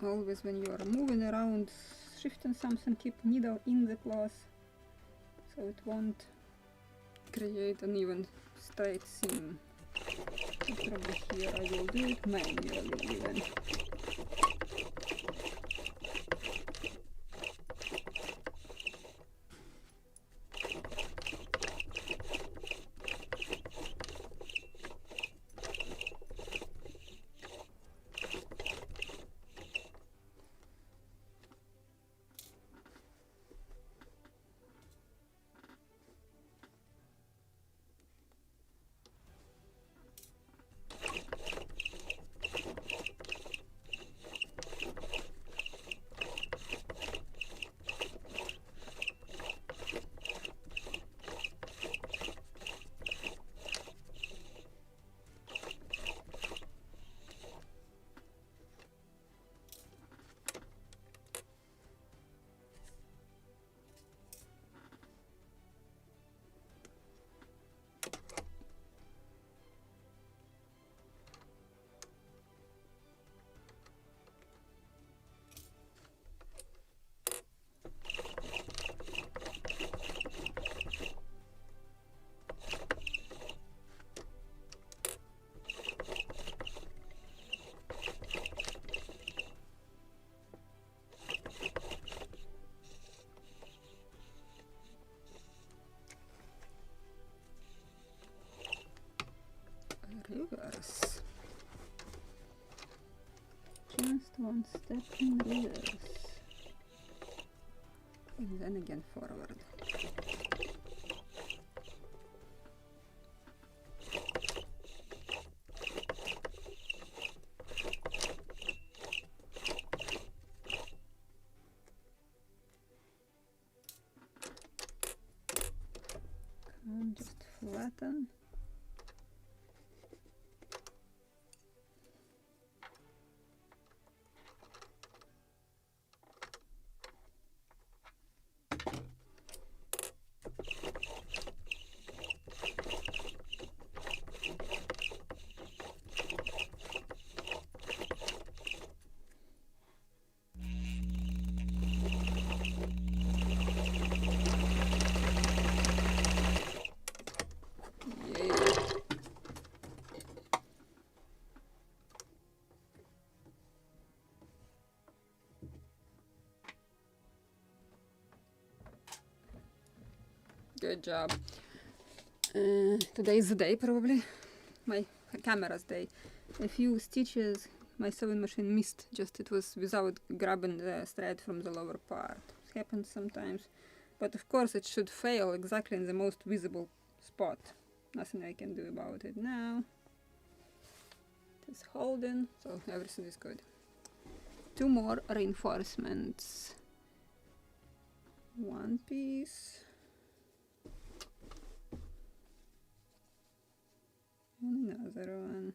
Always when you are moving around, shifting something, keep needle in the cloth so it won't create an even straight seam. So probably here I will do it manually even. Reverse. Just one step in reverse. And then again forward. Come on, just flatten. Good job. Today is the day, probably. My camera's day. A few stitches my sewing machine missed, just it was without grabbing the thread from the lower part. It happens sometimes. But of course it should fail exactly in the most visible spot. Nothing I can do about it now. It's holding, so everything is good. 2 more reinforcements. One piece. And another one.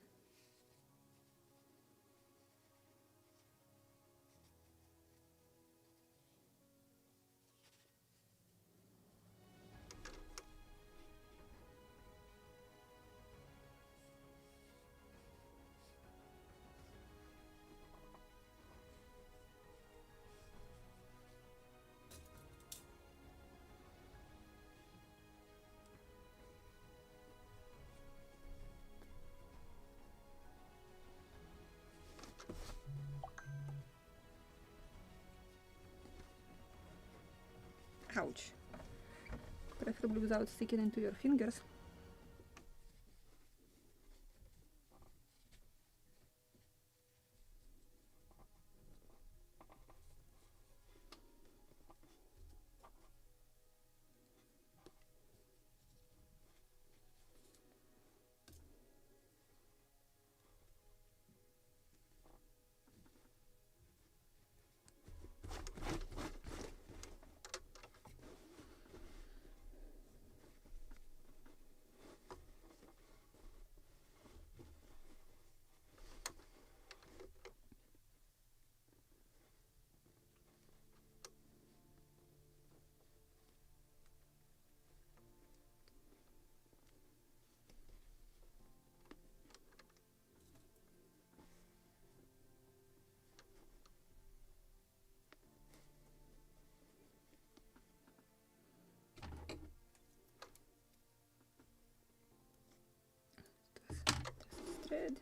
Ouch. Preferably without sticking into your fingers. thread.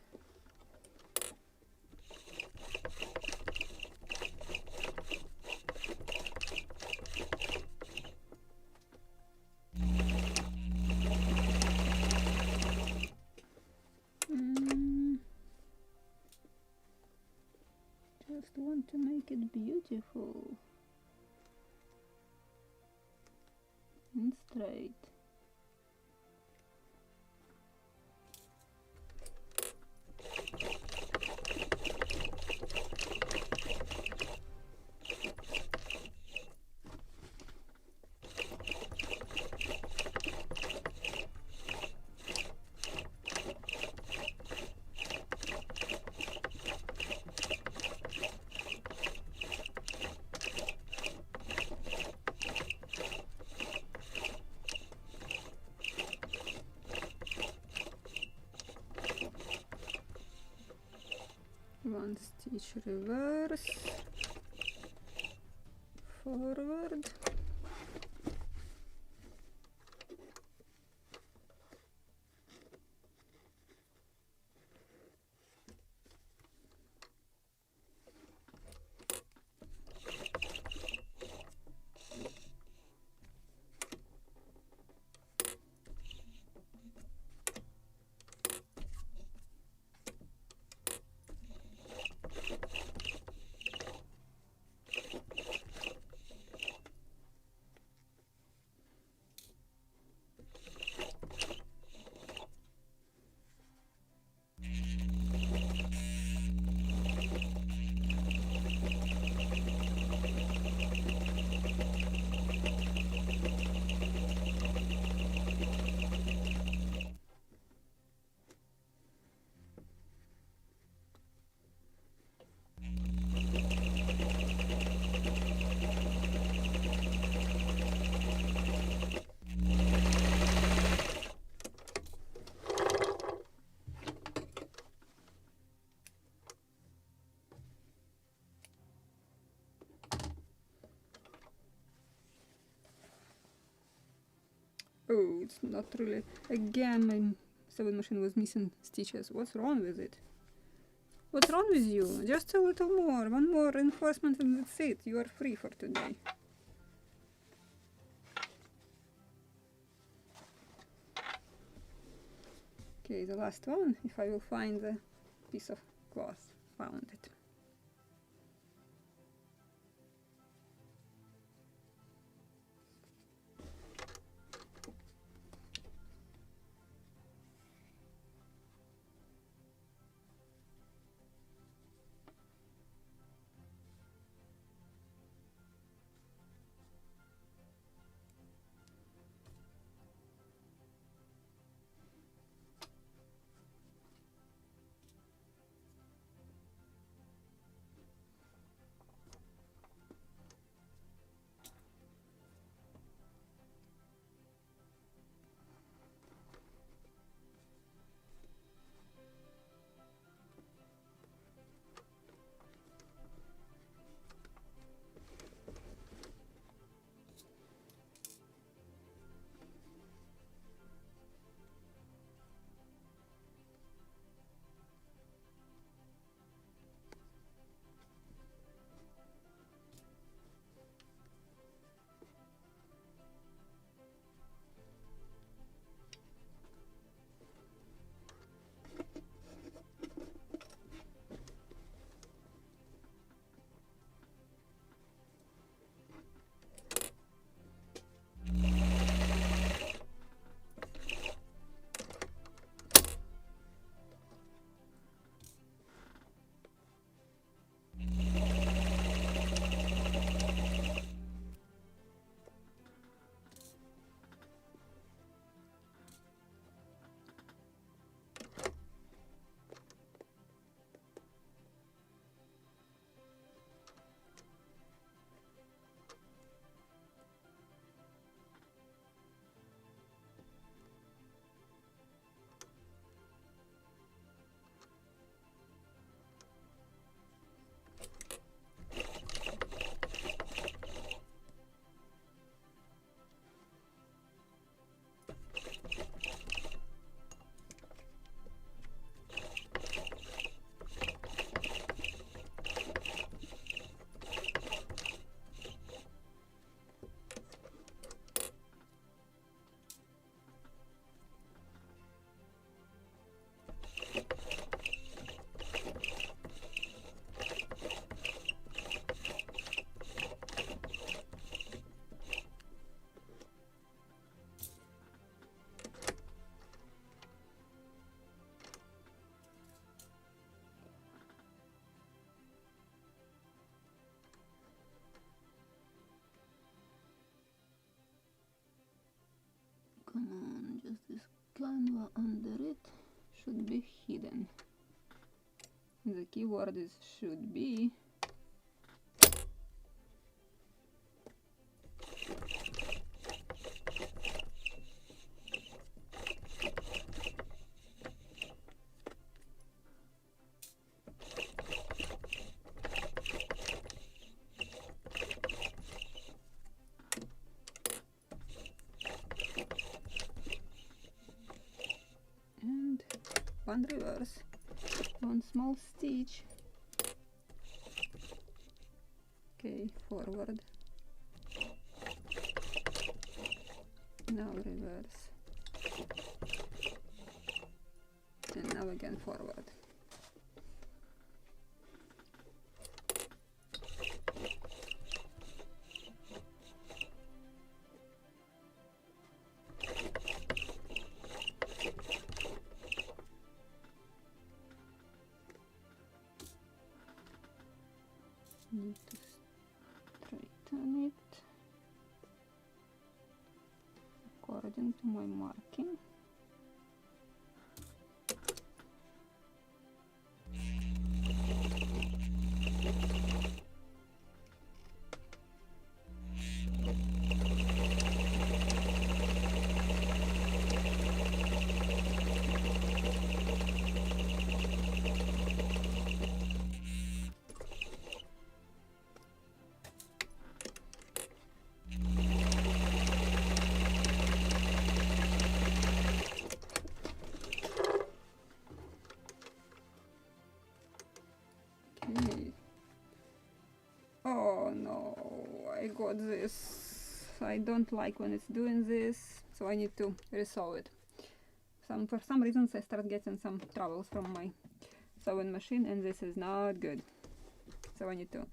Just want to make it beautiful and straight. One stitch reverse, forward, oh, it's not really. Again, my sewing machine was missing stitches. What's wrong with it? What's wrong with you? Just a little more. One more reinforcement and that's it. You are free for today. Okay, the last one. If I will find the piece of cloth. Found it. come on, just this canva under it should be hidden. The keyword is should be. And one reverse, one small stitch. Okay, forward. Now reverse. And now again forward. Need to straighten it according to my marking. Oh no, I got this. I don't like when it's doing this, so I need to resew it. For some reasons I start getting some troubles from my sewing machine, and this is not good. So I need to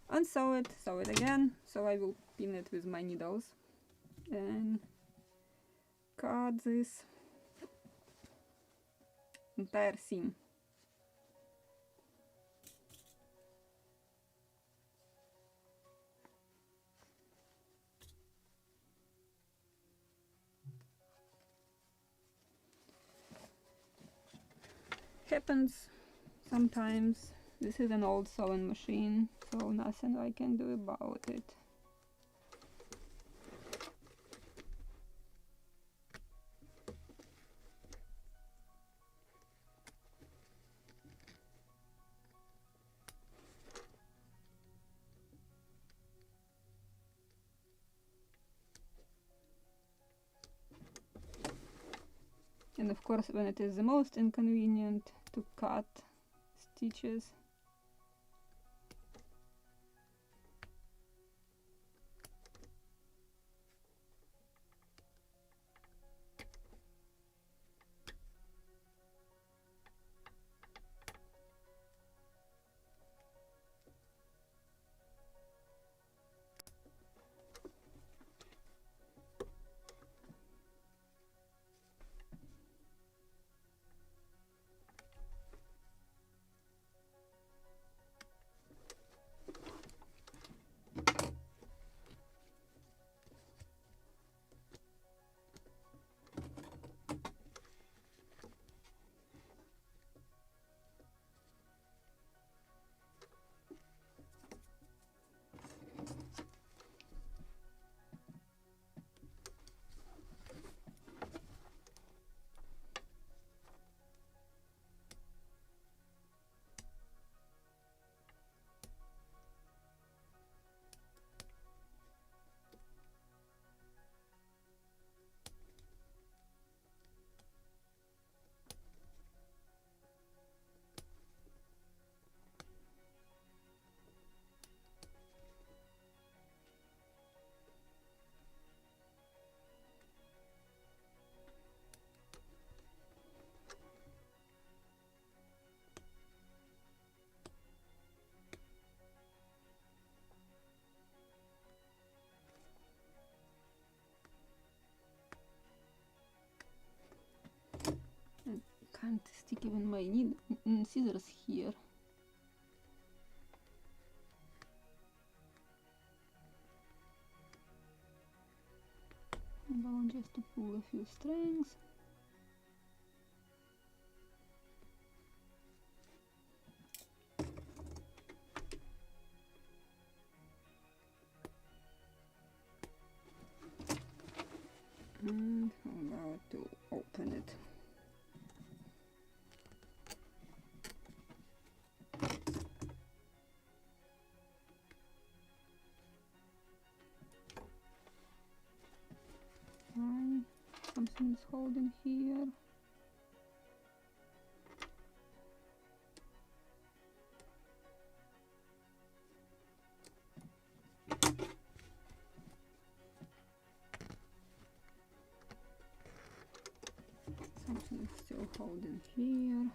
unsew it, sew it again, so I will pin it with my needles and cut this entire seam. Happens sometimes. This is an old sewing machine, so nothing I can do about it. And of course, when it is the most inconvenient to cut stitches. Can't stick even my scissors here. I'm going just to pull a few strings. And how about to open it? Why? Something is holding here. Something is still holding here.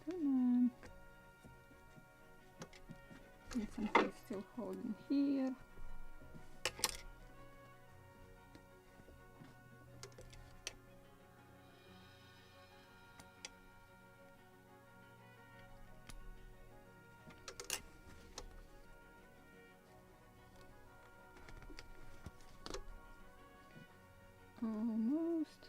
Come on. And something still holding here. Almost.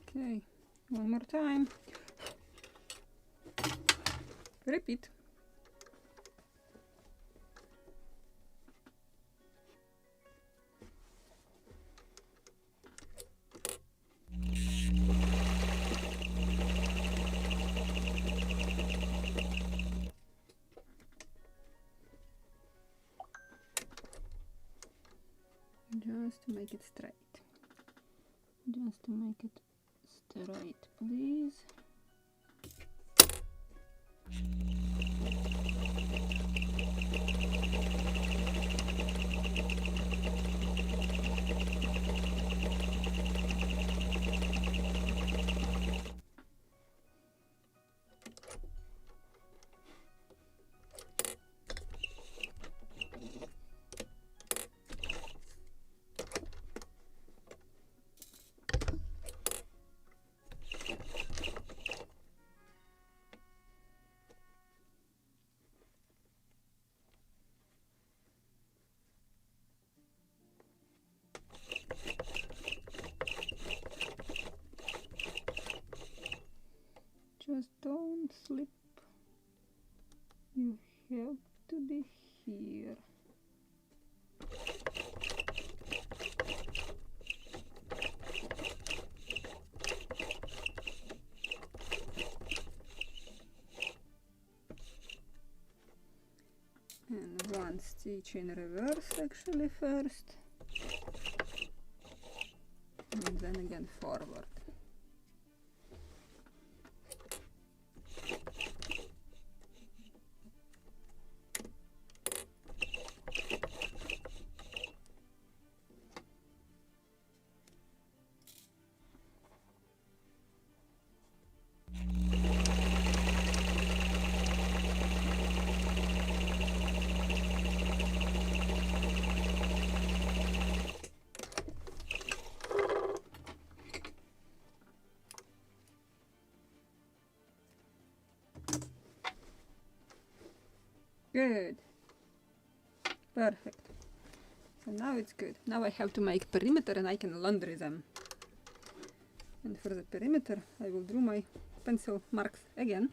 Okay, one more time. Repeat. Just to make it straight. Just to make it straight, please. Just don't slip. You have to be here. And one stitch in reverse actually first. And then again forward. Good. Perfect. So now it's good. Now I have to make perimeter and I can laundry them. And for the perimeter I will draw my pencil marks again.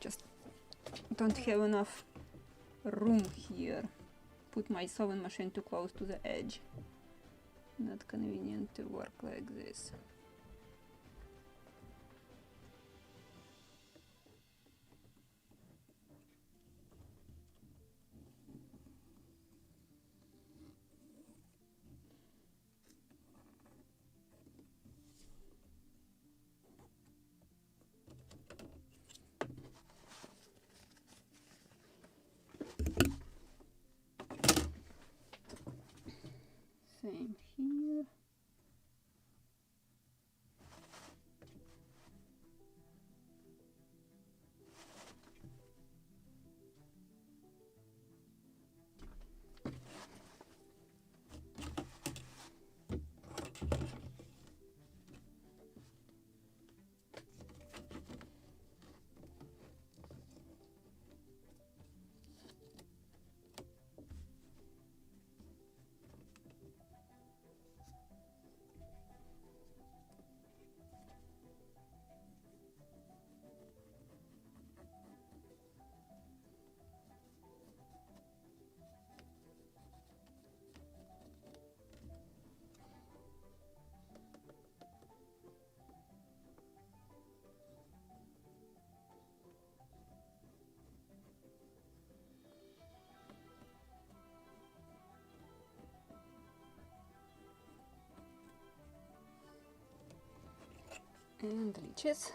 Just don't have enough room here. Put my sewing machine too close to the edge. Not convenient to work like this. Same here. And leeches.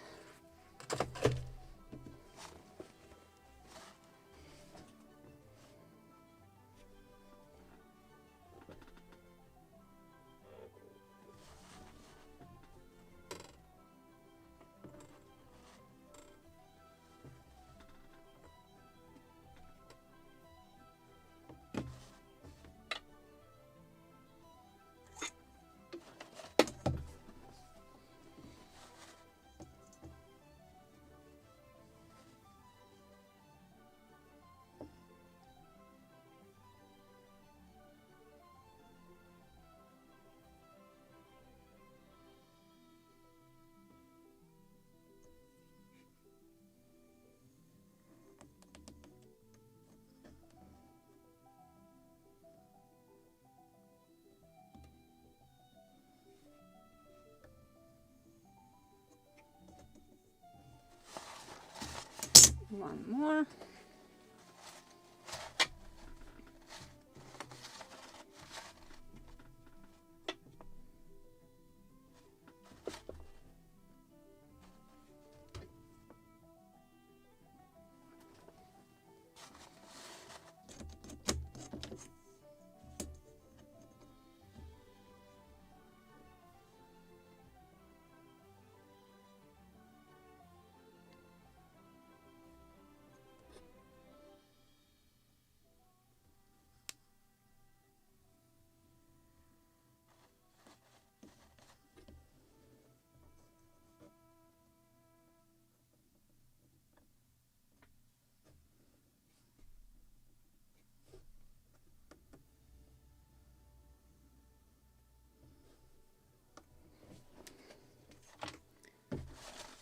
One more.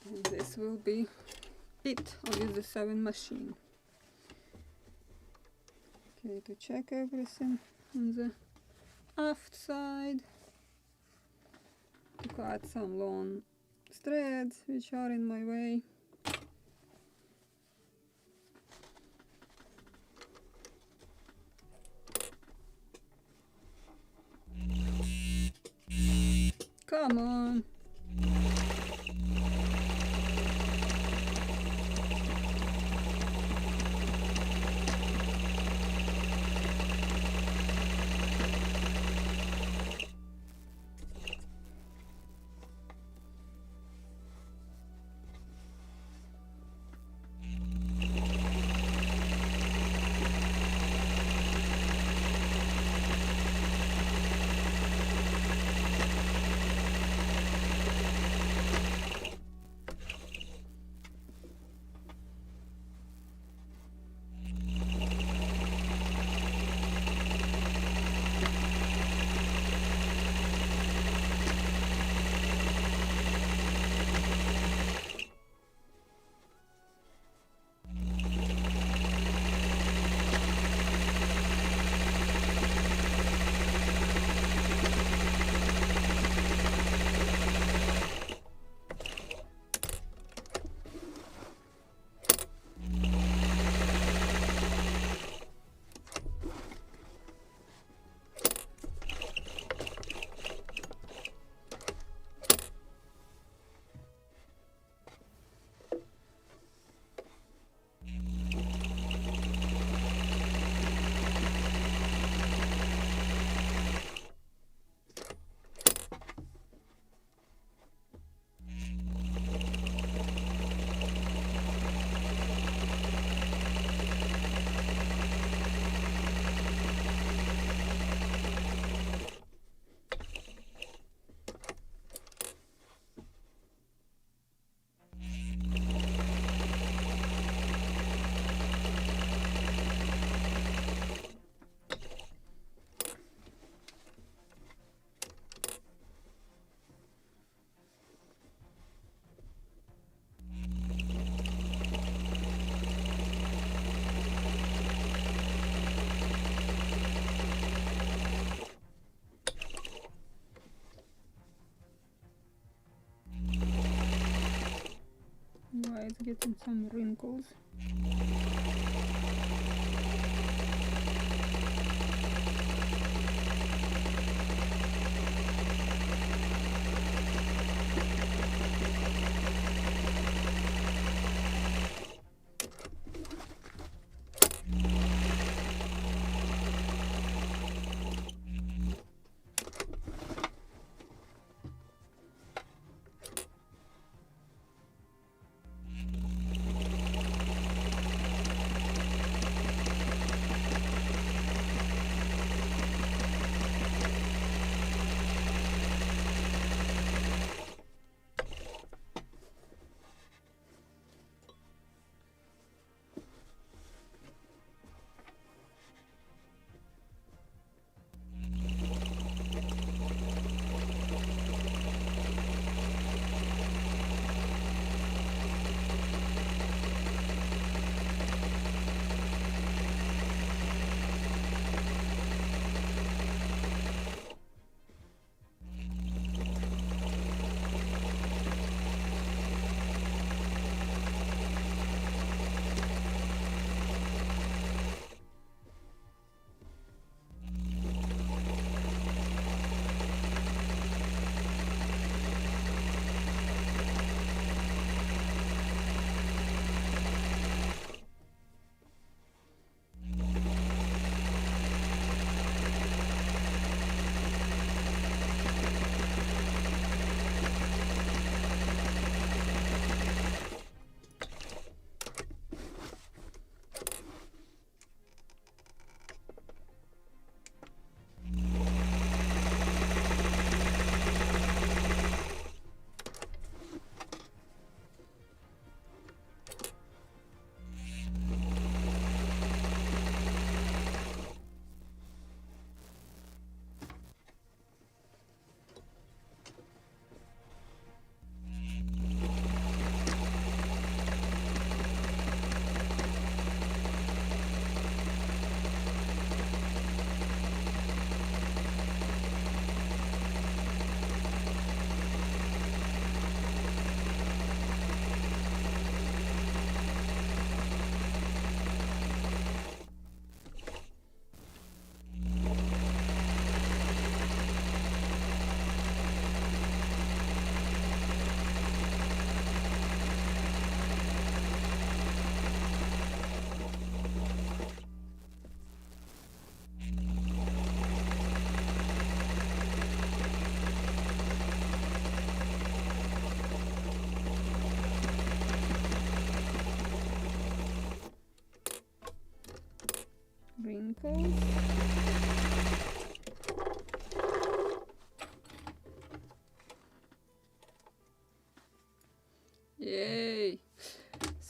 And this will be it. I'll use the sewing machine. Okay, to check everything on the aft side. To cut some long threads which are in my way. Come on. Yeah, it's getting some wrinkles.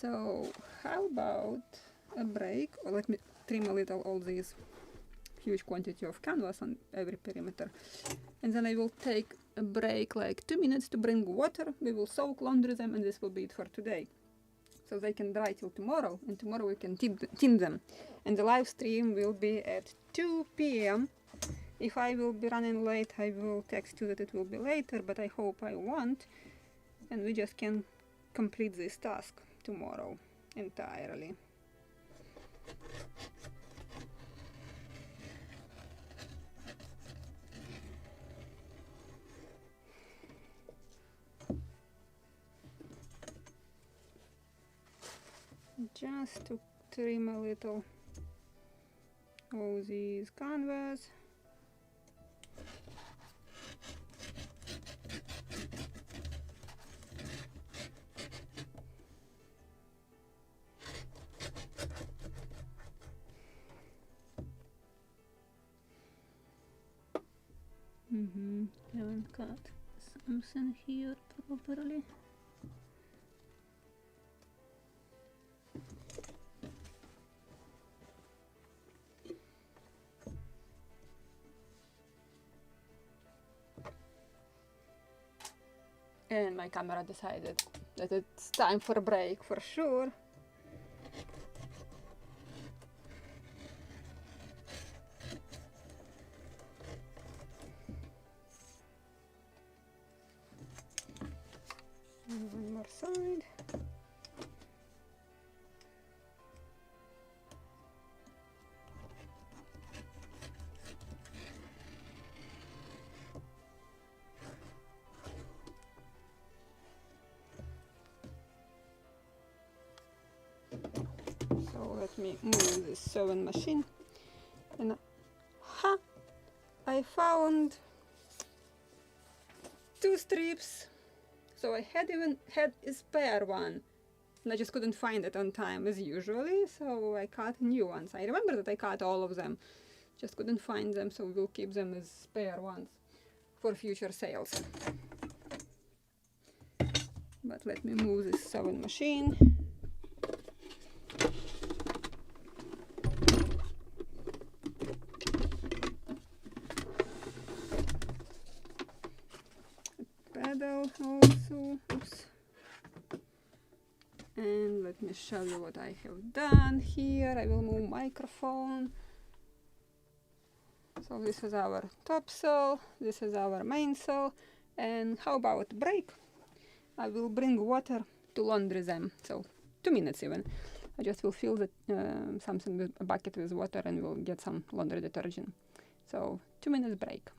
So how about a break? Or let me trim a little all these huge quantity of canvas on every perimeter. And then I will take a break like 2 minutes to bring water. We will soak, laundry them, and this will be it for today. So they can dry till tomorrow, and tomorrow we can tin them. And the live stream will be at 2 p.m. If I will be running late, I will text you that it will be later, but I hope I won't. And we just can complete this task tomorrow entirely. Just to trim a little all these canvas. Haven't cut something here properly. And my camera decided that it's time for a break for sure. And one more side. So let me move this sewing machine. And I found 2 strips. So I had a spare one, and I just couldn't find it on time as usually, so I cut new ones. I remember that I cut all of them, just couldn't find them, so we'll keep them as spare ones for future sales. But let me move this sewing machine. Pedal also, oops. And let me show you what I have done here. I will move microphone. So this is our topsail, this is our mainsail, and how about break? I will bring water to laundry them, so 2 minutes even. I just will fill the, something with a bucket with water and we'll get some laundry detergent. So 2 minutes break.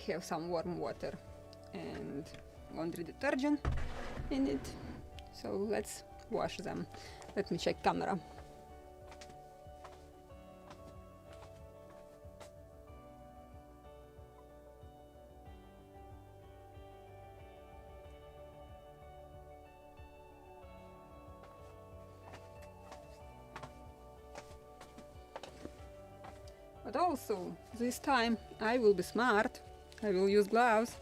have some warm water and laundry detergent in it. So let's wash them. Let me check camera. But also, this time I will be smart. I will use gloves.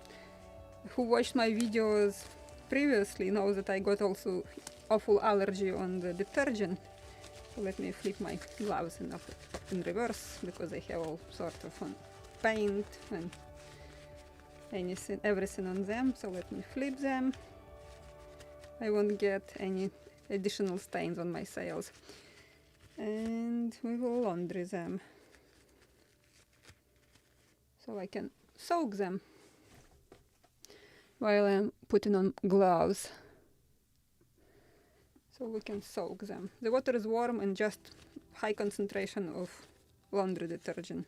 Who watched my videos previously knows that I got also awful allergy on the detergent. So let me flip my gloves in reverse, because they have all sort of paint and anything, everything on them. So let me flip them. I won't get any additional stains on my sails. And we will laundry them. So I can soak them while I'm putting on gloves. So we can soak them. The water is warm and just high concentration of laundry detergent.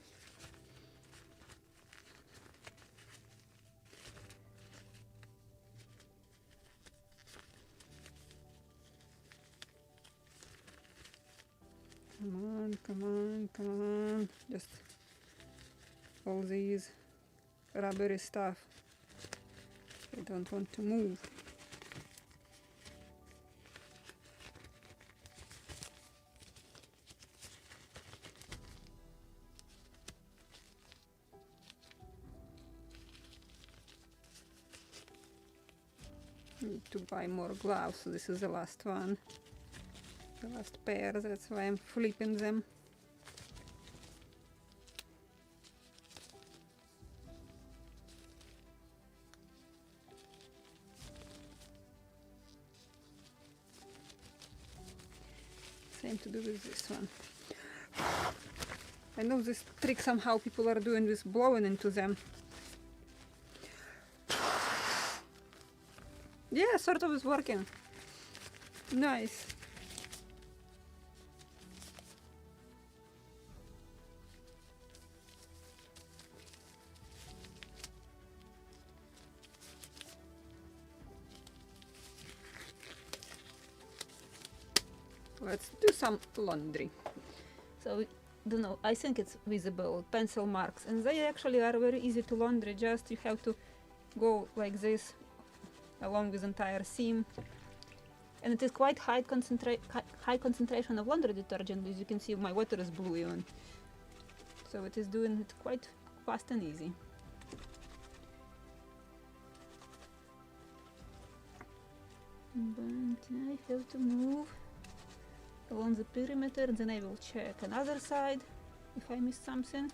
Come on, come on, come on. Just all these rubbery stuff. I don't want to move. Need to buy more gloves. So this is the last one. The last pair, that's why I'm flipping them. Same to do with this one. I know this trick somehow people are doing with blowing into them. Yeah, sort of is working. Nice. Let's do some laundry. So, don't know, I think it's visible, pencil marks, and they actually are very easy to laundry. Just you have to go like this along with entire seam, and it is quite high concentration of laundry detergent. As you can see, my water is blue even, so it is doing it quite fast and easy. But I have to move along the perimeter, and then I will check another side if I missed something,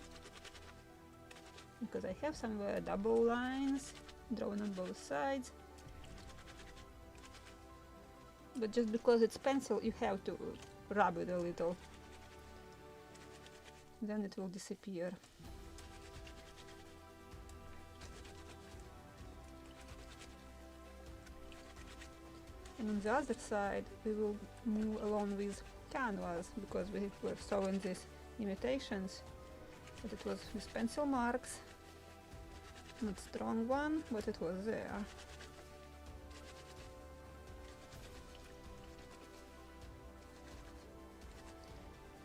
because I have somewhere double lines drawn on both sides. But just because it's pencil, you have to rub it a little, then it will disappear. And on the other side, we will move along with canvas, because we were sewing these imitations, but it was with pencil marks, not strong one, but it was there.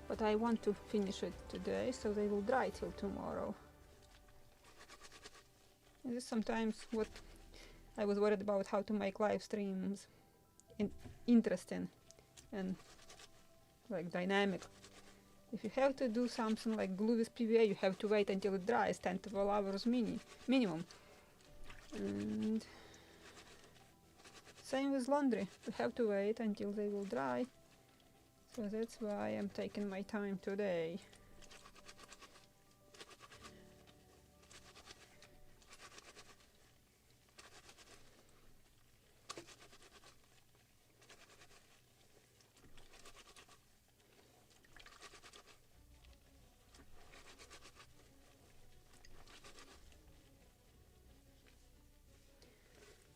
But I want to finish it today, so they will dry till tomorrow. This is sometimes what I was worried about, how to make live streams interesting and like dynamic. If you have to do something like glue with PVA, you have to wait until it dries, 10 to 12 hours minimum. And same with laundry, you have to wait until they will dry. So that's why I'm taking my time today.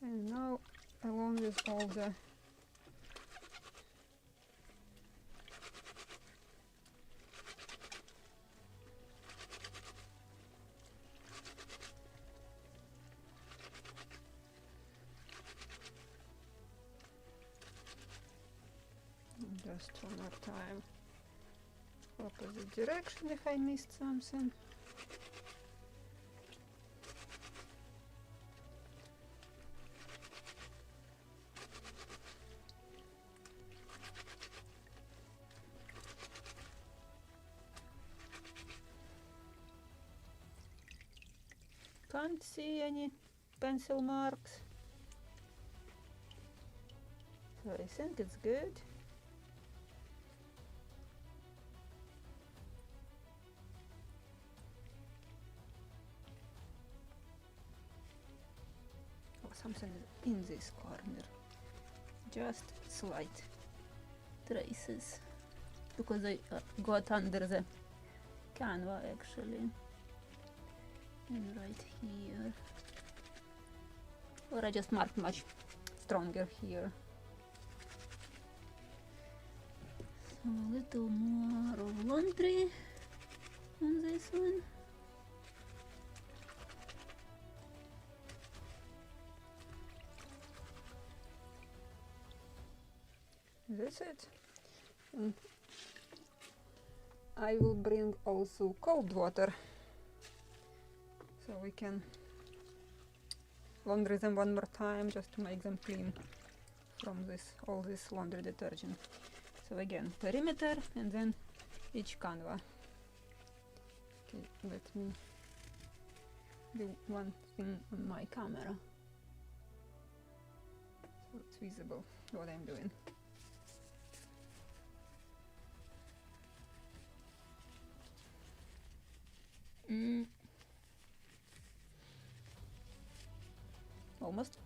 And now, along with all the Just one more time. Opposite direction if I missed something. Can't see any pencil marks. So I think it's good. Oh, something is in this corner. Just slight traces. Because I got under the canva actually. And right here. Or I just marked much stronger here. So a little more of laundry on this one. That's it. And I will bring also cold water. So we can laundry them one more time just to make them clean from all this laundry detergent. So again, perimeter and then each canva. Okay, let me do one thing on my camera so it's visible what I'm doing. Almost.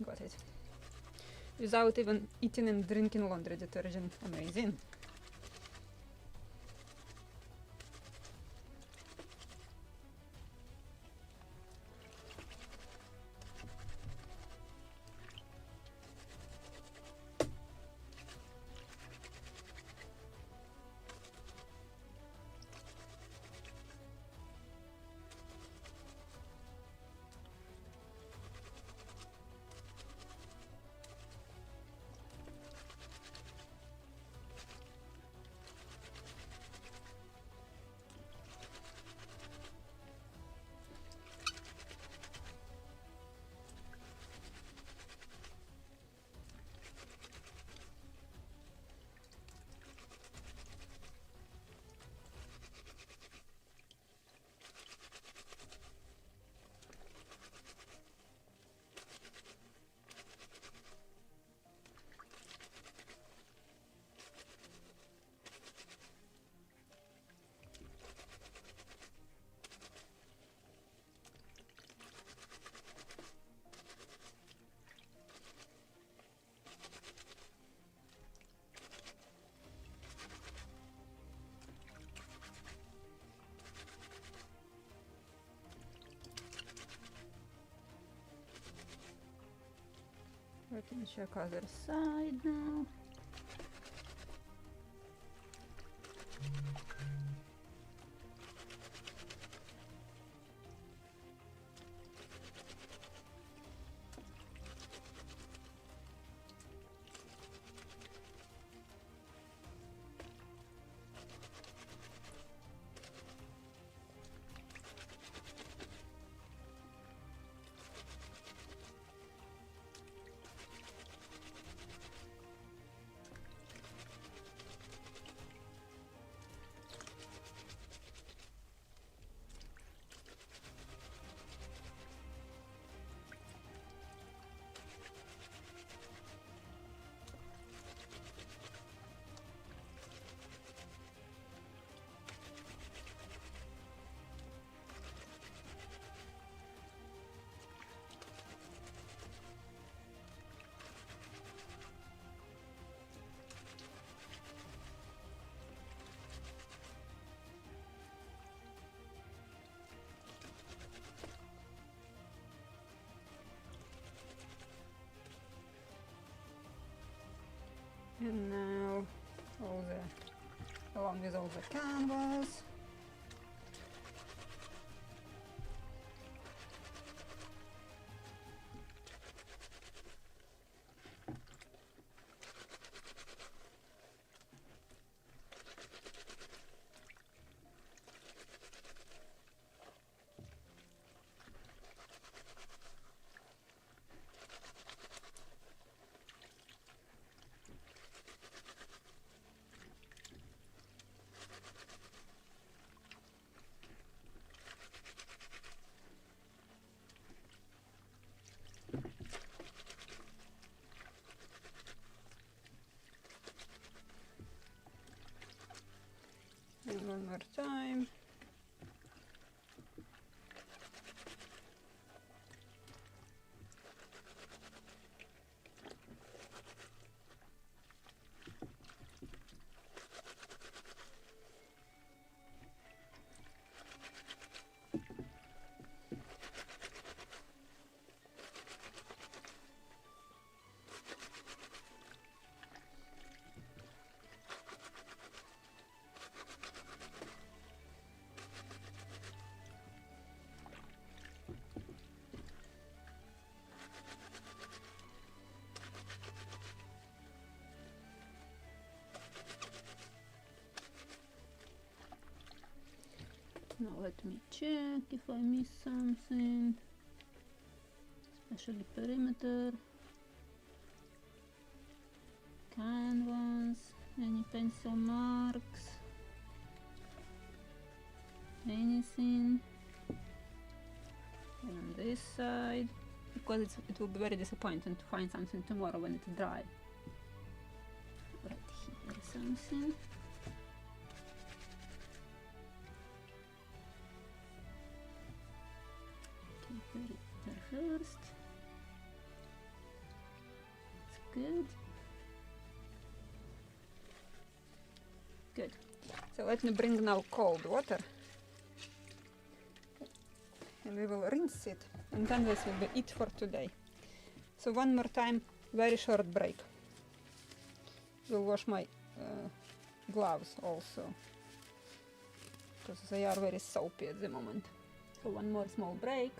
Got it. Without even eating and drinking laundry detergent. Amazing. Let me check other side now. And now along with all the canvas. more time. Now let me check if I missed something, especially perimeter, canvas, any pencil marks, anything on this side, because it will be very disappointing to find something tomorrow when it's dry. Right here something. First, it's good. Good. So let me bring now cold water, and we will rinse it, and then this will be it for today. So one more time, very short break. Will wash my gloves also, because they are very soapy at the moment. So one more small break.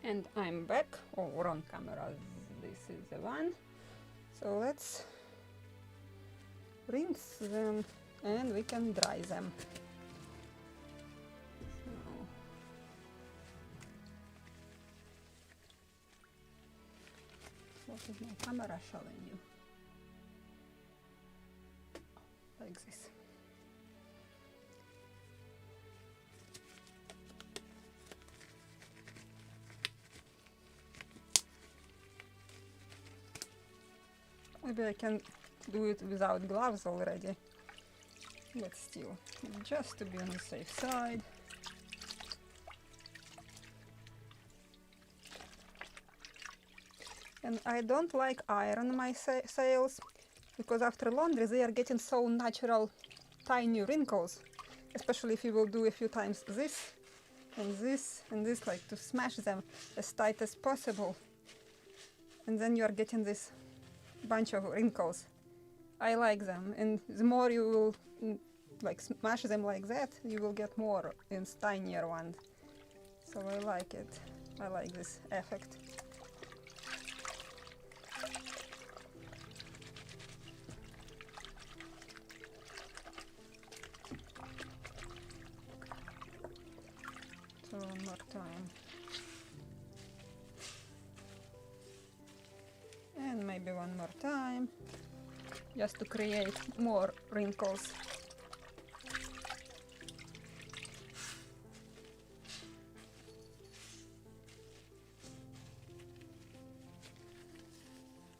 And I'm back, or on camera, this is the one. So let's rinse them and we can dry them. So, what is my camera showing you? Like this. Maybe I can do it without gloves already. But still, just to be on the safe side. And I don't like iron my sails, because after laundry they are getting so natural tiny wrinkles. Especially if you will do a few times this and this and this, like to smash them as tight as possible. And then you are getting this bunch of wrinkles. I like them, and the more you will like smash them like that, you will get more in tinier ones. So I like it. I like this effect. So one more time. And maybe one more time, just to create more wrinkles.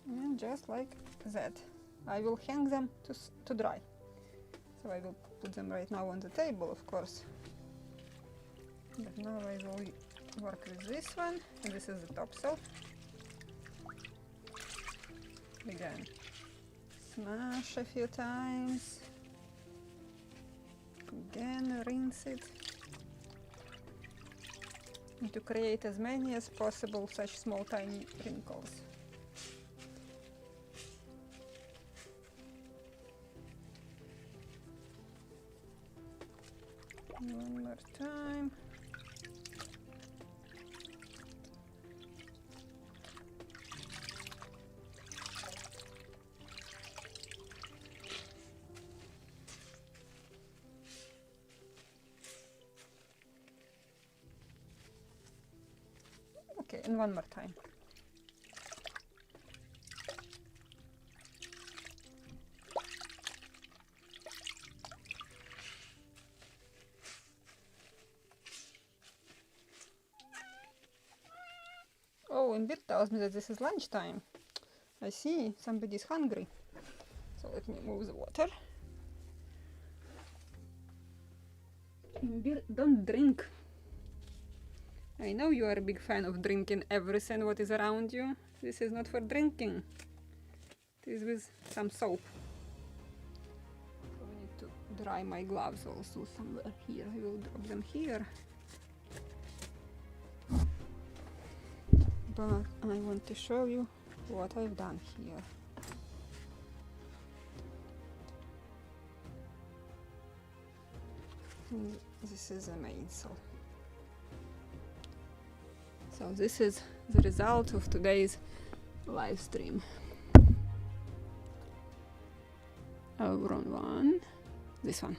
And just like that, I will hang them to dry. So I will put them right now on the table, of course. But now I will work with this one, and this is the topsail. Again, smash a few times. Again, rinse it. And to create as many as possible such small tiny wrinkles. One more time. Okay, and one more time. Oh, and Bill tells me that this is lunchtime. I see, somebody's hungry. So let me move the water. Bill, don't drink. I know you are a big fan of drinking everything what is around you. This is not for drinking. It is with some soap. So I need to dry my gloves also somewhere here. I will drop them here. But I want to show you what I've done here. And this is a mainsail. So this is the result of today's live stream. Over on one, this one.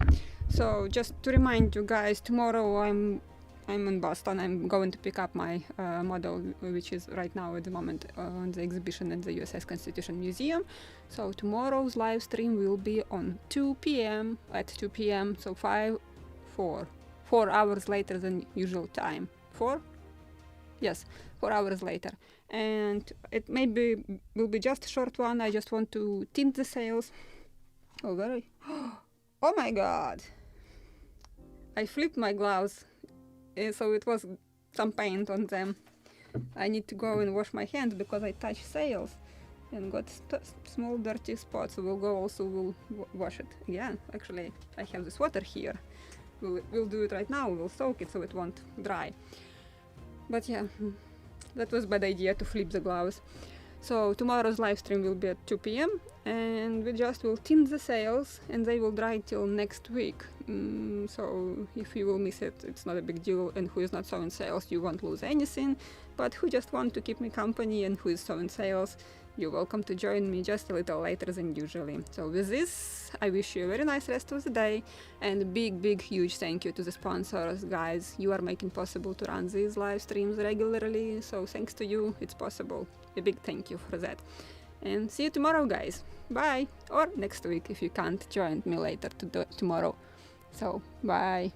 So just to remind you guys, tomorrow I'm in Boston. I'm going to pick up my model, which is right now at the moment on the exhibition at the USS Constitution Museum. So tomorrow's live stream will be on 2 p.m. at 2 p.m. So 4 hours later than usual time. 4? Yes, 4 hours later. And it maybe will be just a short one. I just want to tint the sails. Oh, very. Oh my god! I flipped my gloves, so it was some paint on them. I need to go and wash my hands because I touched sails and got small dirty spots. We'll go also, we'll wash it again. Actually, I have this water here. We'll do it right now. We'll soak it so it won't dry. But yeah, that was a bad idea to flip the gloves. So tomorrow's live stream will be at 2 p.m. and we just will tint the sails and they will dry till next week. So if you will miss it, it's not a big deal, and who is not sewing sails, you won't lose anything. But who just want to keep me company and who is sewing sails, you're welcome to join me just a little later than usually. So with this, I wish you a very nice rest of the day, and a big huge thank you to the sponsors, guys. You are making possible to run these live streams regularly, so thanks to you it's possible. A big thank you for that. And see you tomorrow, guys. Bye! Or next week if you can't join me later tomorrow. So bye.